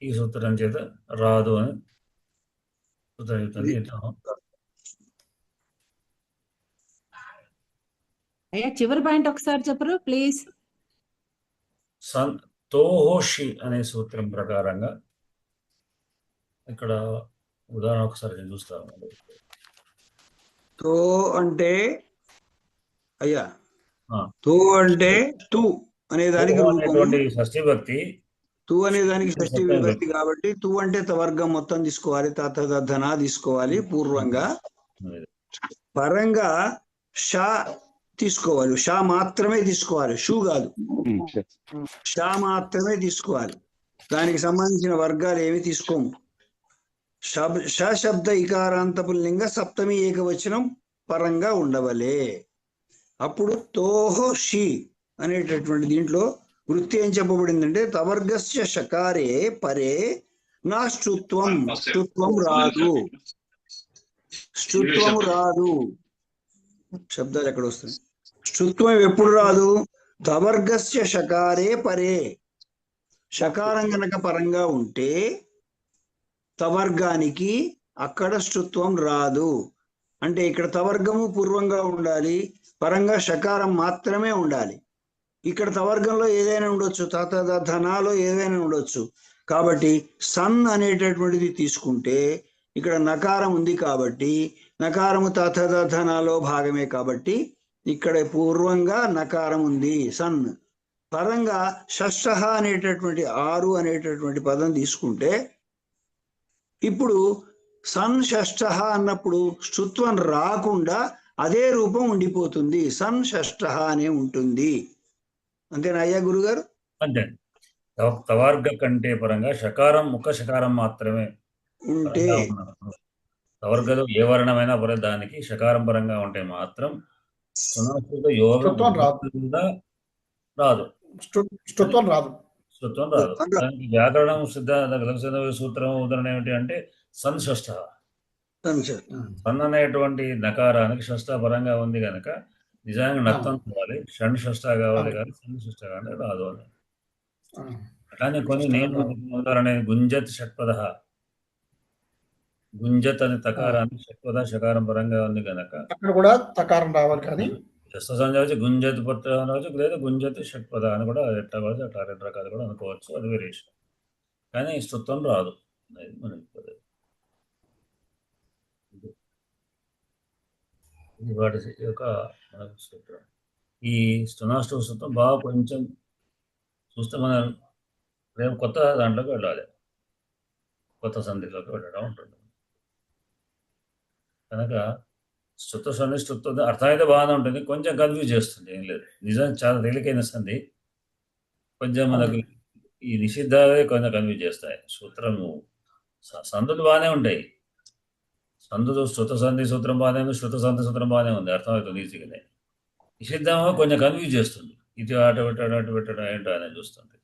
ఈ సూత్రం చేత రాదు అని సూత్రం చెప్తుంది. అయ్యా చివరి పాయింట్ ఒకసారి చెప్పరు ప్లీజ్. తోహోషి అనే సూత్రం ప్రకారంగా ఇక్కడ ఉదాహరణ ఒకసారి నేను చూస్తాను. తో అంటే అయ్యా తో అంటే తు అనే దానికి షష్ఠీ భక్తి, తు అనే దానికి షష్ఠీ విభక్తి కాబట్టి తు అంటే తవర్గం మొత్తం తీసుకోవాలి, ధన తీసుకోవాలి పూర్వంగా. పరంగా షా తీసుకోవాలి, షా మాత్రమే తీసుకోవాలి, షూ కాదు, షా మాత్రమే తీసుకోవాలి. దానికి సంబంధించిన వర్గాలు ఏమి తీసుకోము. శబ్ద ఇకారాంత పుల్లింగ సప్తమి ఏకవచనం పరంగా ఉండవలే. అప్పుడు తోహో షి అనేటటువంటి దీంట్లో వృత్తి ఏం చెప్పబడిందంటే తవర్గస్య షకారే పరే నా ష్టుత్వం, ష్టుత్వం రాదు, ష్టుత్వం రాదు. శబ్దాలు ఎక్కడ వస్తుంది? ష్టుత్వం ఎప్పుడు రాదు? తవర్గస్య షకారే పరే, షకారం గనక పరంగా ఉంటే తవర్గానికి అక్కడ ష్టుత్వం రాదు. అంటే ఇక్కడ తవర్గము పూర్వంగా ఉండాలి, పరంగా షకారం మాత్రమే ఉండాలి. ఇక్కడ తవర్గంలో ఏదైనా ఉండొచ్చు, ధనాలో ఏదైనా ఉండొచ్చు. కాబట్టి సన్ అనేటటువంటిది తీసుకుంటే ఇక్కడ నకారం ఉంది కాబట్టి నకారము ధనాలో భాగమే కాబట్టి ఇక్కడ పూర్వంగా నకారం ఉంది సన్. పరంగా షష్ఠ అనేటటువంటి 6 అనేటటువంటి పదం తీసుకుంటే ఇప్పుడు సన్ షష్ఠ అన్నప్పుడు ష్టుత్వం రాకుండా అదే రూపం ఉండిపోతుంది, సన్ షష్ఠ అనే ఉంటుంది. అంతేనా అయ్యా గురుగారు? అంతే. తవార్గ కంటే పరంగా షకారం ముఖ షకారం మాత్రమే ఉంటే తవర్గలో ఏ వర్ణమైనా పరే దానికి షకారం పరంగా ఉంటే మాత్రం ష్టుత్వం రాదు. ష్టుత్వం రాదు. ష్టుత్వం రాదు. దానికి వ్యాకరణం సూత్రం ఉదాహరణ ఏమిటి అంటే సన్ షష్ఠ. సన్ అనేటువంటి నకారానికి షష్ఠ పరంగా ఉంది కనుక నిజానికి నత్వం కావాలి, షణ్ షష్ఠ కావాలి, కానీ సన్ షష్ఠ కానీ రాదు అని. కానీ కొన్ని నియమాలు ఉదాహరణ గుంజత్ షట్పద, గుంజత్ అనే తకారానికి షట్పద షకారం పరంగా ఉంది కనుక అక్కడ కూడా తకారం రావాలి, కానీ షష్ఠ సంజావచ్చు గుంజత్ పట్ట అనవచ్చు, లేదా గుంజత్ షట్పద అని కూడా ఎట్లా పడితే అట్లా 2 రకాలు కూడా అనుకోవచ్చు. అది వేరియేషన్, కానీ ష్టుత్వం రాదు. వాటి యొక్క సూత్రం. ఈ స్థునాష్టవ సూత్రం బాగా కొంచెం చూస్తే మనం రేపు కొత్త దాంట్లోకి వెళ్ళాలి, కొత్త సంధిలోకి వెళ్ళడం ఉంటుంది కనుక స్తుత సంధి స్తుత్వం అర్థమైతే బాగానే ఉంటుంది, కొంచెం కన్ఫ్యూజ్ చేస్తుంది. ఏం లేదు, నిజం చాలా తేలికైన సంధి, కొంచెం మనకు ఈ నిషిద్ధాలే కొంచెం కన్ఫ్యూజ్ చేస్తాయి. సూత్రము సంధులు బాగానే ఉంటాయి, సంధులు స్తుత సంధి సూత్రం బాగానే ఉంది, శృత సంధి సూత్రం బాగానే ఉంది, అర్థమవుతుంది ఈజీగానే. నిషిద్ధమో కొంచెం కన్ఫ్యూజ్ చేస్తుంది, ఇది అటు పెట్టడం అటు పెట్టడం ఏంటో అనేది చూస్తుంది.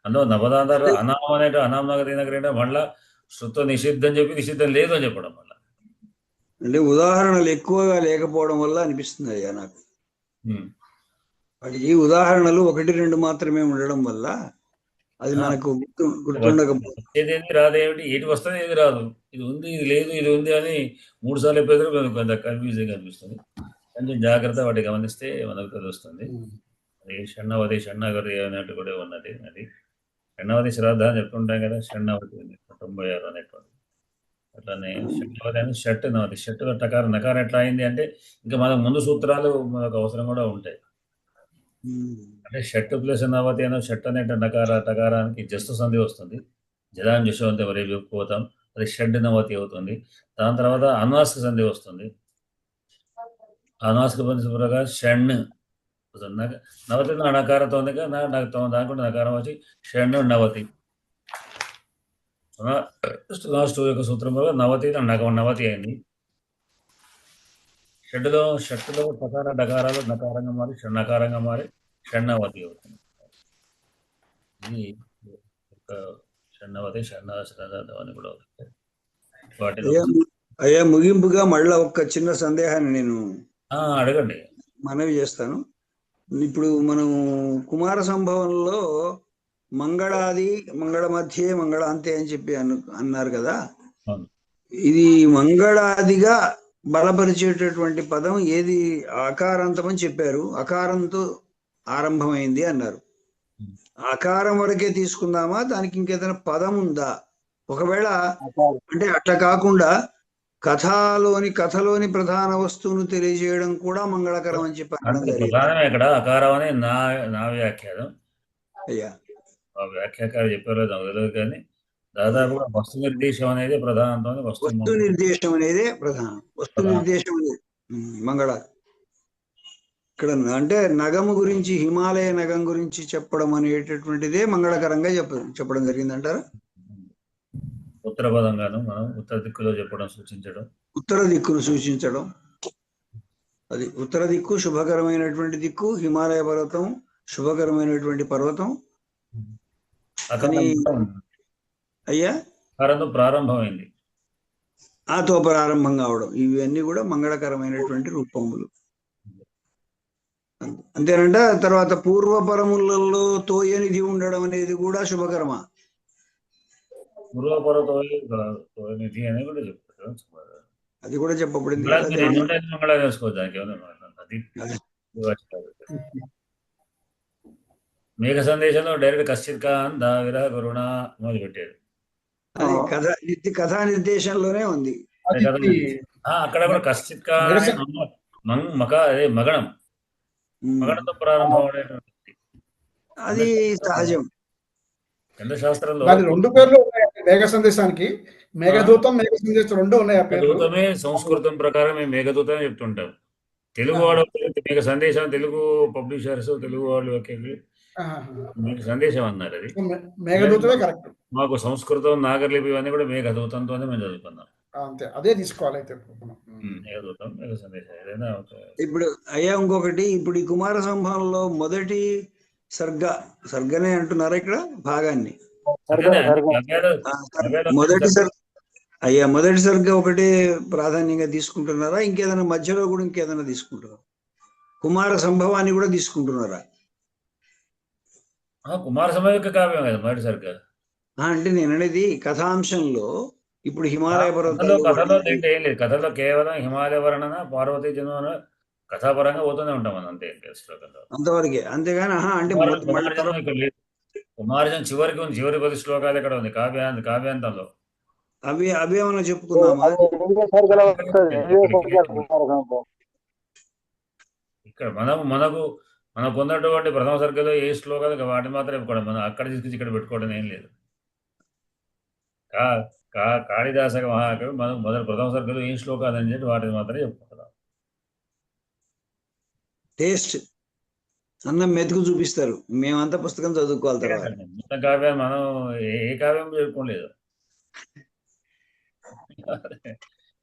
అందులో నవదాంతార అనామం అనేట అనామనగరీనగరేట మళ్ళా శృత నిషిద్ధం చెప్పి నిషిద్ధం లేదు అని చెప్పడం వల్ల, అంటే ఉదాహరణలు ఎక్కువగా లేకపోవడం వల్ల అనిపిస్తుంది అయ్యా నాకు. వాటికి ఉదాహరణలు 1-2 మాత్రమే ఉండడం వల్ల అది మనకు గుర్తుండకపోతే ఏదేది రాదేమిటి, ఏది వస్తుంది ఏది రాదు, ఇది ఉంది ఇది లేదు ఇది ఉంది అని 3 సార్లు చెప్పేందుకు మనకు కొంత కన్ఫ్యూజింగ్ అనిపిస్తుంది. కొంచెం జాగ్రత్త వాటి గమనిస్తే మనకు తెలుస్తుంది. అది షణ్ణవతి షణ్ణగరి అన్నట్టు కూడా ఉన్నది. అది షణ్ణవతి శ్రాద్ధ అని చెప్తుంటాం కదా, షణ్ణవతి 96 అనేటువంటి అట్లానే షట్నవతి అని షట్ నవతి, షట్టులో టకారం నకారం ఎట్లా అయింది అంటే ఇంకా మనకు ముందు సూత్రాలు మనకు అవసరం కూడా ఉంటాయి. అంటే షట్టు ప్లస్ నవతి అనే షట్ అనే టకారానికి జస్తు సంధి వస్తుంది. జదాం జశవంతి వరకు పోతాం, అది షడ్ నవతి అవుతుంది. దాని తర్వాత అనునాసిక సంధి వస్తుంది. అనునాసిక పరిస్థితిగా షణ్ నవతి నకారంతో ఉంది కదా, దానికి నకారం వచ్చి షణ్ నవతి. లాస్ట్ యొక్క సూత్రం వల్ల నవతి నవతి అయింది. షట్టులో టకార డకారాలు నకారంగా మారి నకారంగా మారి షణ్ణవతి అవుతుంది. ఇది షణ్ణవతి షణ్ణవతి కూడా అవుతుంది. వాటిలో అయ్యా ముగింపుగా మళ్ళా ఒక చిన్న సందేహాన్ని నేను అడగండి. మనవి చేస్తాను. ఇప్పుడు మనం కుమార సంభవంలో మంగళాది, మంగళ మధ్యే, మంగళాంతే అని చెప్పి అన్నారు కదా. ఇది మంగళాదిగా బలపరిచేటటువంటి పదం ఏది? ఆకారాంతం అని చెప్పారు, అకారంతో ఆరంభమైంది అన్నారు. ఆకారం వరకే తీసుకుందామా, దానికి ఇంకేదైనా పదం ఉందా? ఒకవేళ అంటే అట్లా కాకుండా కథలోని ప్రధాన వస్తువును తెలియజేయడం కూడా మంగళకరం అని చెప్పి అనడం జరిగింది. ప్రధానం ఇక్కడ అకారం అని నా వ్యాఖ్యానం. అయ్యా ఆ వ్యాఖ్యాకారు చెప్పారో నాకు తెలియదు, కానీ దాదాపుగా వస్తు నిర్దేశం అనేది ప్రధానంతో వస్తు నిర్దేశం అనేదే ప్రధానం. వస్తు నిర్దేశం అనేది మంగళ. ఇక్కడ అంటే నగము గురించి, హిమాలయ నగం గురించి చెప్పడం అనేటటువంటిదే మంగళకరంగా చెప్పడం జరిగింది అంటారా? ఉత్తర పదంగాను మనం ఉత్తర దిక్కులో చెప్పడం, సూచించడం, ఉత్తర దిక్కును సూచించడం. అది ఉత్తర దిక్కు శుభకరమైనటువంటి దిక్కు, హిమాలయ పర్వతం శుభకరమైనటువంటి పర్వతం అని అయ్యా ప్రారంభమైంది. ఆతో ప్రారంభం కావడం, ఇవన్నీ కూడా మంగళకరమైనటువంటి రూపములు. అంతేనంట. తర్వాత పూర్వపరములలో తోయనిధి ఉండడం అనేది కూడా శుభకరమా? పూర్వపరతోయనిధి అని కూడా చెప్తారు. అది కూడా చెప్పబడింది. మేఘ సందేశంలో డైరెక్ట్ కశ్చిత్ ఖాన్ దా విరహ కరుణ మొదలు పెట్టాడు. అది కథా నిర్దేశంలోనే ఉంది. అక్కడ కూడా కశ్చిత్ ఖాన్ మగణం మగణంతో ప్రారంభం అనేటువంటి అది సహజం. గంధ శాస్త్రంలో రెండు పేర్లు ఉన్నాయి మేఘ సందేశానికి. మేఘదూతం, మేఘ సందేశం రెండు ఉన్నాయి. మేఘదూతమే సంస్కృతం ప్రకారం మేము మేఘదూతమే చెప్తుంటాం. తెలుగు వాడు మేఘ సందేశం, తెలుగు పబ్లిషర్స్, తెలుగు వాళ్ళు మీకు సందేశం అన్నారు. అది మేఘదూతమే కరెక్ట్. మాకు సంస్కృతం, నాగర్లిపి ఇవన్నీ కూడా మేఘదూతంతోనే మేము చదువుకున్నాం. అంతే, అదే తీసుకోవాలి అయితే. మేఘదూతం, మేఘ సందేశం ఏదైనా. ఇప్పుడు అయ్యా ఇంకొకటి, ఇప్పుడు ఈ కుమార సంభవంలో మొదటి సర్గనే అంటున్నారా ఇక్కడ భాగాన్ని? మొదటి సర్గ ఒకటే ప్రాధాన్యంగా తీసుకుంటున్నారా? ఇంకేదైనా మధ్యలో కూడా ఇంకేదైనా తీసుకుంటున్నారా? కుమార సంభవాన్ని కూడా తీసుకుంటున్నారా? కుమార సంభవం యొక్క కావ్యం కదా మొదటి సర్గ. అంటే నేను అనేది కథాంశంలో ఇప్పుడు హిమాలయ పర్వతాలు కథలో ఏం లేదు. కథలో కేవలం హిమాలయ వర్ణన, పార్వతీ జన్మ కథాపరంగా పోతూనే ఉంటాం మనం, అంతే అంతవరకే. అంతేగాని అంటే కుమారజన్ చివరికి ఉంది, చివరి 10 శ్లోకాలు ఇక్కడ ఉంది కావ్యాంతంలో. అవి ఏమన్నా చెప్పుకుందామా? ఇక్కడ మనకు ఉన్నటువంటి ప్రథమ సర్గలో ఏ శ్లోకాలు వాటి మాత్రం చెప్పుకోవడం, మనం అక్కడ తీసుకొచ్చి ఇక్కడ పెట్టుకోవడం ఏం లేదు. కాళిదాసక మహాకవి మనకు మొదటి ప్రథమ సర్గలో ఏ శ్లోకాలు అని చెప్పి వాటిని మాత్రమే చెప్పుకుంటాం. టేస్ట్ అన్నం మెతుకు చూపిస్తారు, మేమంతా పుస్తకం చదువుకోవాలి. తర్వాత మొత్తం కావ్యం మనం ఏ కావ్యం చెప్పుకోలేదు.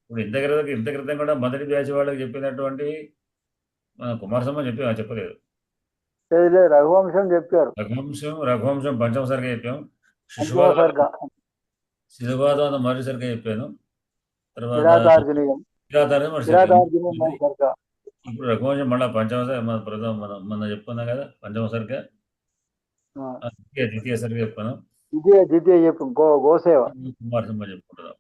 ఇప్పుడు ఇంత క్రితం కూడా మొదటి బ్యాచ్ వాళ్ళకి చెప్పినటువంటి మన కుమార సంభవం చెప్పలేదు. రఘువంశం చెప్పారు. రఘువంశం పంచమ సర్గ చెప్పాం. శిశుపాద మొదటి సర్గ చెప్పాను. తర్వాత ఇప్పుడు రఘువంశం మళ్ళీ పంచమ మన చెప్పుకున్నాం కదా, పంచమ సర్గ, ద్వితీయ సర్గ చెప్పాను. ద్వితీయ చెప్పు గోసేవ, కుమార సంభవం చెప్పుకుంటున్నాం.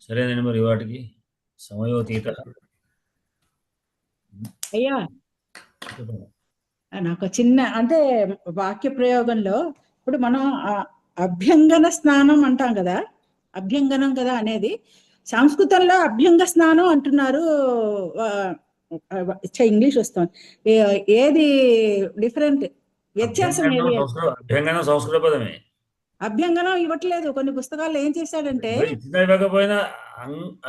సరేనండి, మరి వాటికి సమయోతీత. అయ్యా నాకు చిన్న అంటే వాక్య ప్రయోగంలో ఇప్పుడు మనం అభ్యంగన స్నానం అంటాం కదా, అభ్యంగనం కదా అనేది. సంస్కృతంలో అభ్యంగ స్నానం అంటున్నారు. ఇంగ్లీష్ వస్తుంది. ఏది డిఫరెంట్, వ్యత్యాసం ఏది? అభ్యంగనం సంస్కృత పదమే. అభ్యంగనం ఇవ్వట్లేదు. కొన్ని పుస్తకాల్లో ఏం చేశాడంటే ఇచ్చినా ఇవ్వకపోయినా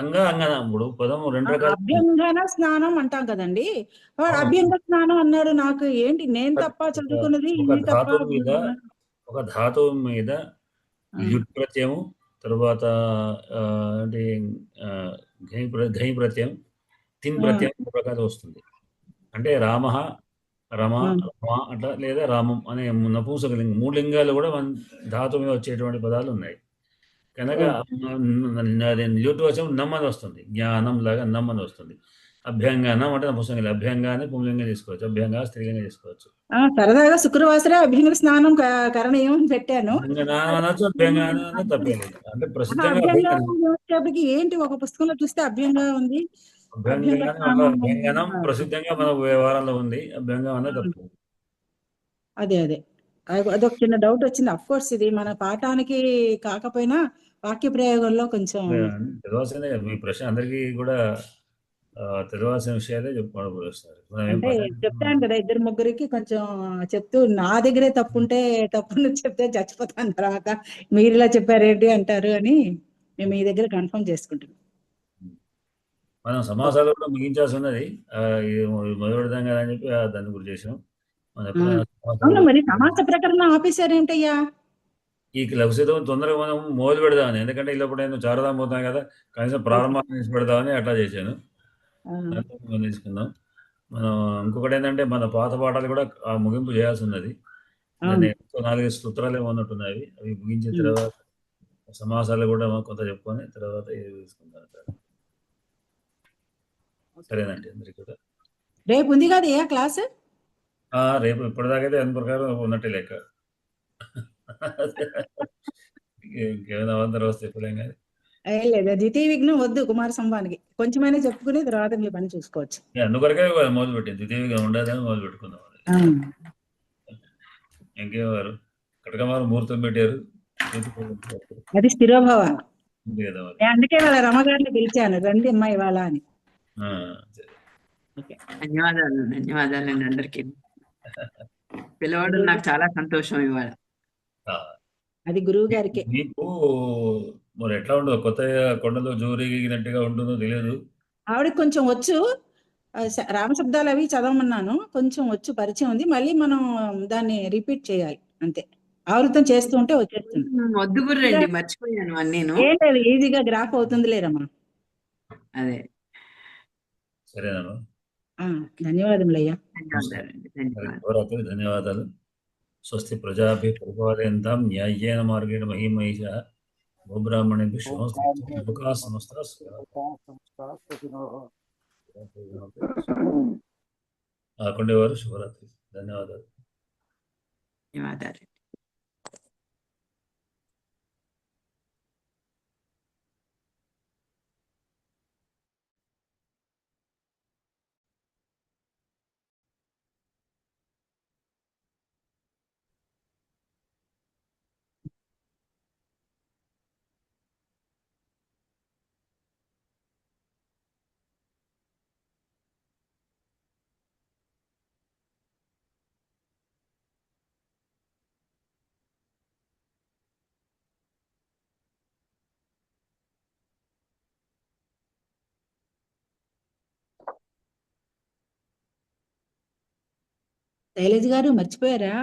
అంగనం. ఇప్పుడు పదం రెండు రకాలు. అభ్యంగన స్నానం అంటాం కదండి, వాడు అభ్యంగ స్నానం అన్నాడు. నాకు ఏంటి, నేను తప్ప చదువుకున్నది ఇది తప్ప. ఒక ధాతువు మీద యుట్ ప్రత్యయం, తర్వాత అంటే ఘై ప్రత్యయం, తిన్ ప్రత్యయం ప్రకారం వస్తుంది. అంటే రామ, రమ, రమ అట్లా, లేదా రామం అనే నపుంసకలింగం, 3 లింగాలు కూడా మన ధాతువు మీద వచ్చేటువంటి పదాలు ఉన్నాయి. కనుక యుట్ వచ్చం నమ్మని వస్తుంది, జ్ఞానం లాగా నమ్మని వస్తుంది. అభ్యంగనం అంటే నపుంసకలింగం, అభ్యంగాన్ని పుంలింగం తీసుకోవచ్చు, అభ్యంగా స్త్రీలింగం తీసుకోవచ్చు. సరదాగా శుక్రవాసరే అభ్యంగన స్నానం కరణీయం అని పెట్టాను. తప్పేలేదు. అంటే ప్రసిద్ధంగా అభ్యంగనకి ఏంటి, ఒక పుస్తకంలో చూస్తే అభ్యంగా ఉంది. అభ్యంగనం ప్రసిద్ధంగా మన వ్యవహారంలో ఉంది. అభ్యంగం అనే తప్పు. అదే అదొక చిన్న డౌట్ వచ్చింది. అఫ్ కోర్స్ ఇది మన పాఠానికి కాకపోయినా వాక్య ప్రయోగంలో కొంచెం తెలియాల్సిన మీ ప్రశ్న అందరికీ కూడా తెలియాల్సిన విషయాలే చెప్పుకోవస్తారు. అంటే చెప్తాను కదా, 2-3కి కొంచెం చెప్తూ, నా దగ్గరే తప్పుంటే తప్పును చెప్తే చచ్చిపోతాను తర్వాత, మీరు ఇలా చెప్పారేంటి అంటారు అని మేము మీ దగ్గర కన్ఫర్మ్ చేసుకుంటున్నాం. మనం సమాసాలు కూడా ముగించాల్సి ఉన్నది. మొదలుపెడదాం కదా అని చెప్పి దాన్ని గురి చేసాం. అవును, మరి సమాస ప్రకరణం ఆపేశారేంటయ్యా? ఈ లఘుశతం తొందరగా మనం మొదలు పెడదామని, ఎందుకంటే ఇలా నేను చారదాం పోతాం కదా, కనీసం ప్రారంభాన్ని తీసి పెడదామని అట్లా చేశాను. తీసుకుందాం. మనం ఇంకొకటి ఏంటంటే, మన పాత పాఠాలు కూడా ముగింపు చేయాల్సి ఉన్నది. 4 సూత్రాలు ఏమో ఉన్నట్టున్నాయి. అవి ముగించిన తర్వాత సమాసాలు కూడా కొంత చెప్పుకొని తర్వాత ఇది తీసుకుందాం. సరేనండి, అందరికీ కూడా. రేపు ఉంది కదా ఏ క్లాస్? రేపు ఇప్పటిదాకైతే దాని ప్రకారం ఉన్నట్టే లెక్క. ఇంకేమైనా అవంతరం వస్తే చెప్పలేం కానీ. లేదు, ద్వితీయ విఘ్నం వద్దు కుమార సంభానికి, కొంచెమైనా చెప్పుకుని తర్వాత మీ పని చూసుకోవచ్చు. అందుకొరకే మొదలు పెట్టింది, ద్వితీయ విఘ్నం ఉండదని మొదలు పెట్టుకుందాం. ఇంకేవారు కటకమారు ముహూర్తం పెట్టారు, అది స్థిరోభవ. అందుకే వాళ్ళ రమగారిని పిలిచాను, రండి అమ్మాయి ఇవాళ అని. ధన్యవాదాలండి అందరికి. పిలవడం నాకు చాలా సంతోషం ఇవాళ. అది గురువు గారికి. మీకు మరి ఎట్లా ఉండదు, కొత్త కొండలో జోరిగినట్టుగా ఉంటుందో తెలియదు. ఆవిడకి కొంచెం వచ్చు, రామశబ్దాలు అవి చదవమన్నాను, కొంచెం వచ్చు, పరిచయం ఉంది. మళ్ళీ మనం దాన్ని రిపీట్ చేయాలి అంతే, ఆవృతం చేస్తూ ఉంటే వచ్చేస్తుంది. వద్దు గుర్రండి, మర్చిపోయాను నేను. ఏం లేదు, ఈజీగా గ్రాఫ్ అవుతుంది లేరమ్మా. అదే, సరేనా? ధన్యవాదములయ్యా. ధన్యవాదాలు. ధన్యవాదాలు. స్వస్తి ప్రజాభి పరిపాలయంతాం న్యాయేన మార్గేణ మహిమహిషః గోబ్రాహ్మణేభ్యః శుభమస్తు. లోకాః సమస్తాః ఆకుండేవారు శుభరాత్రి. ధన్యవాదాలు. ధన్యవాదాలు. శైలజ గారు మర్చిపోయారా?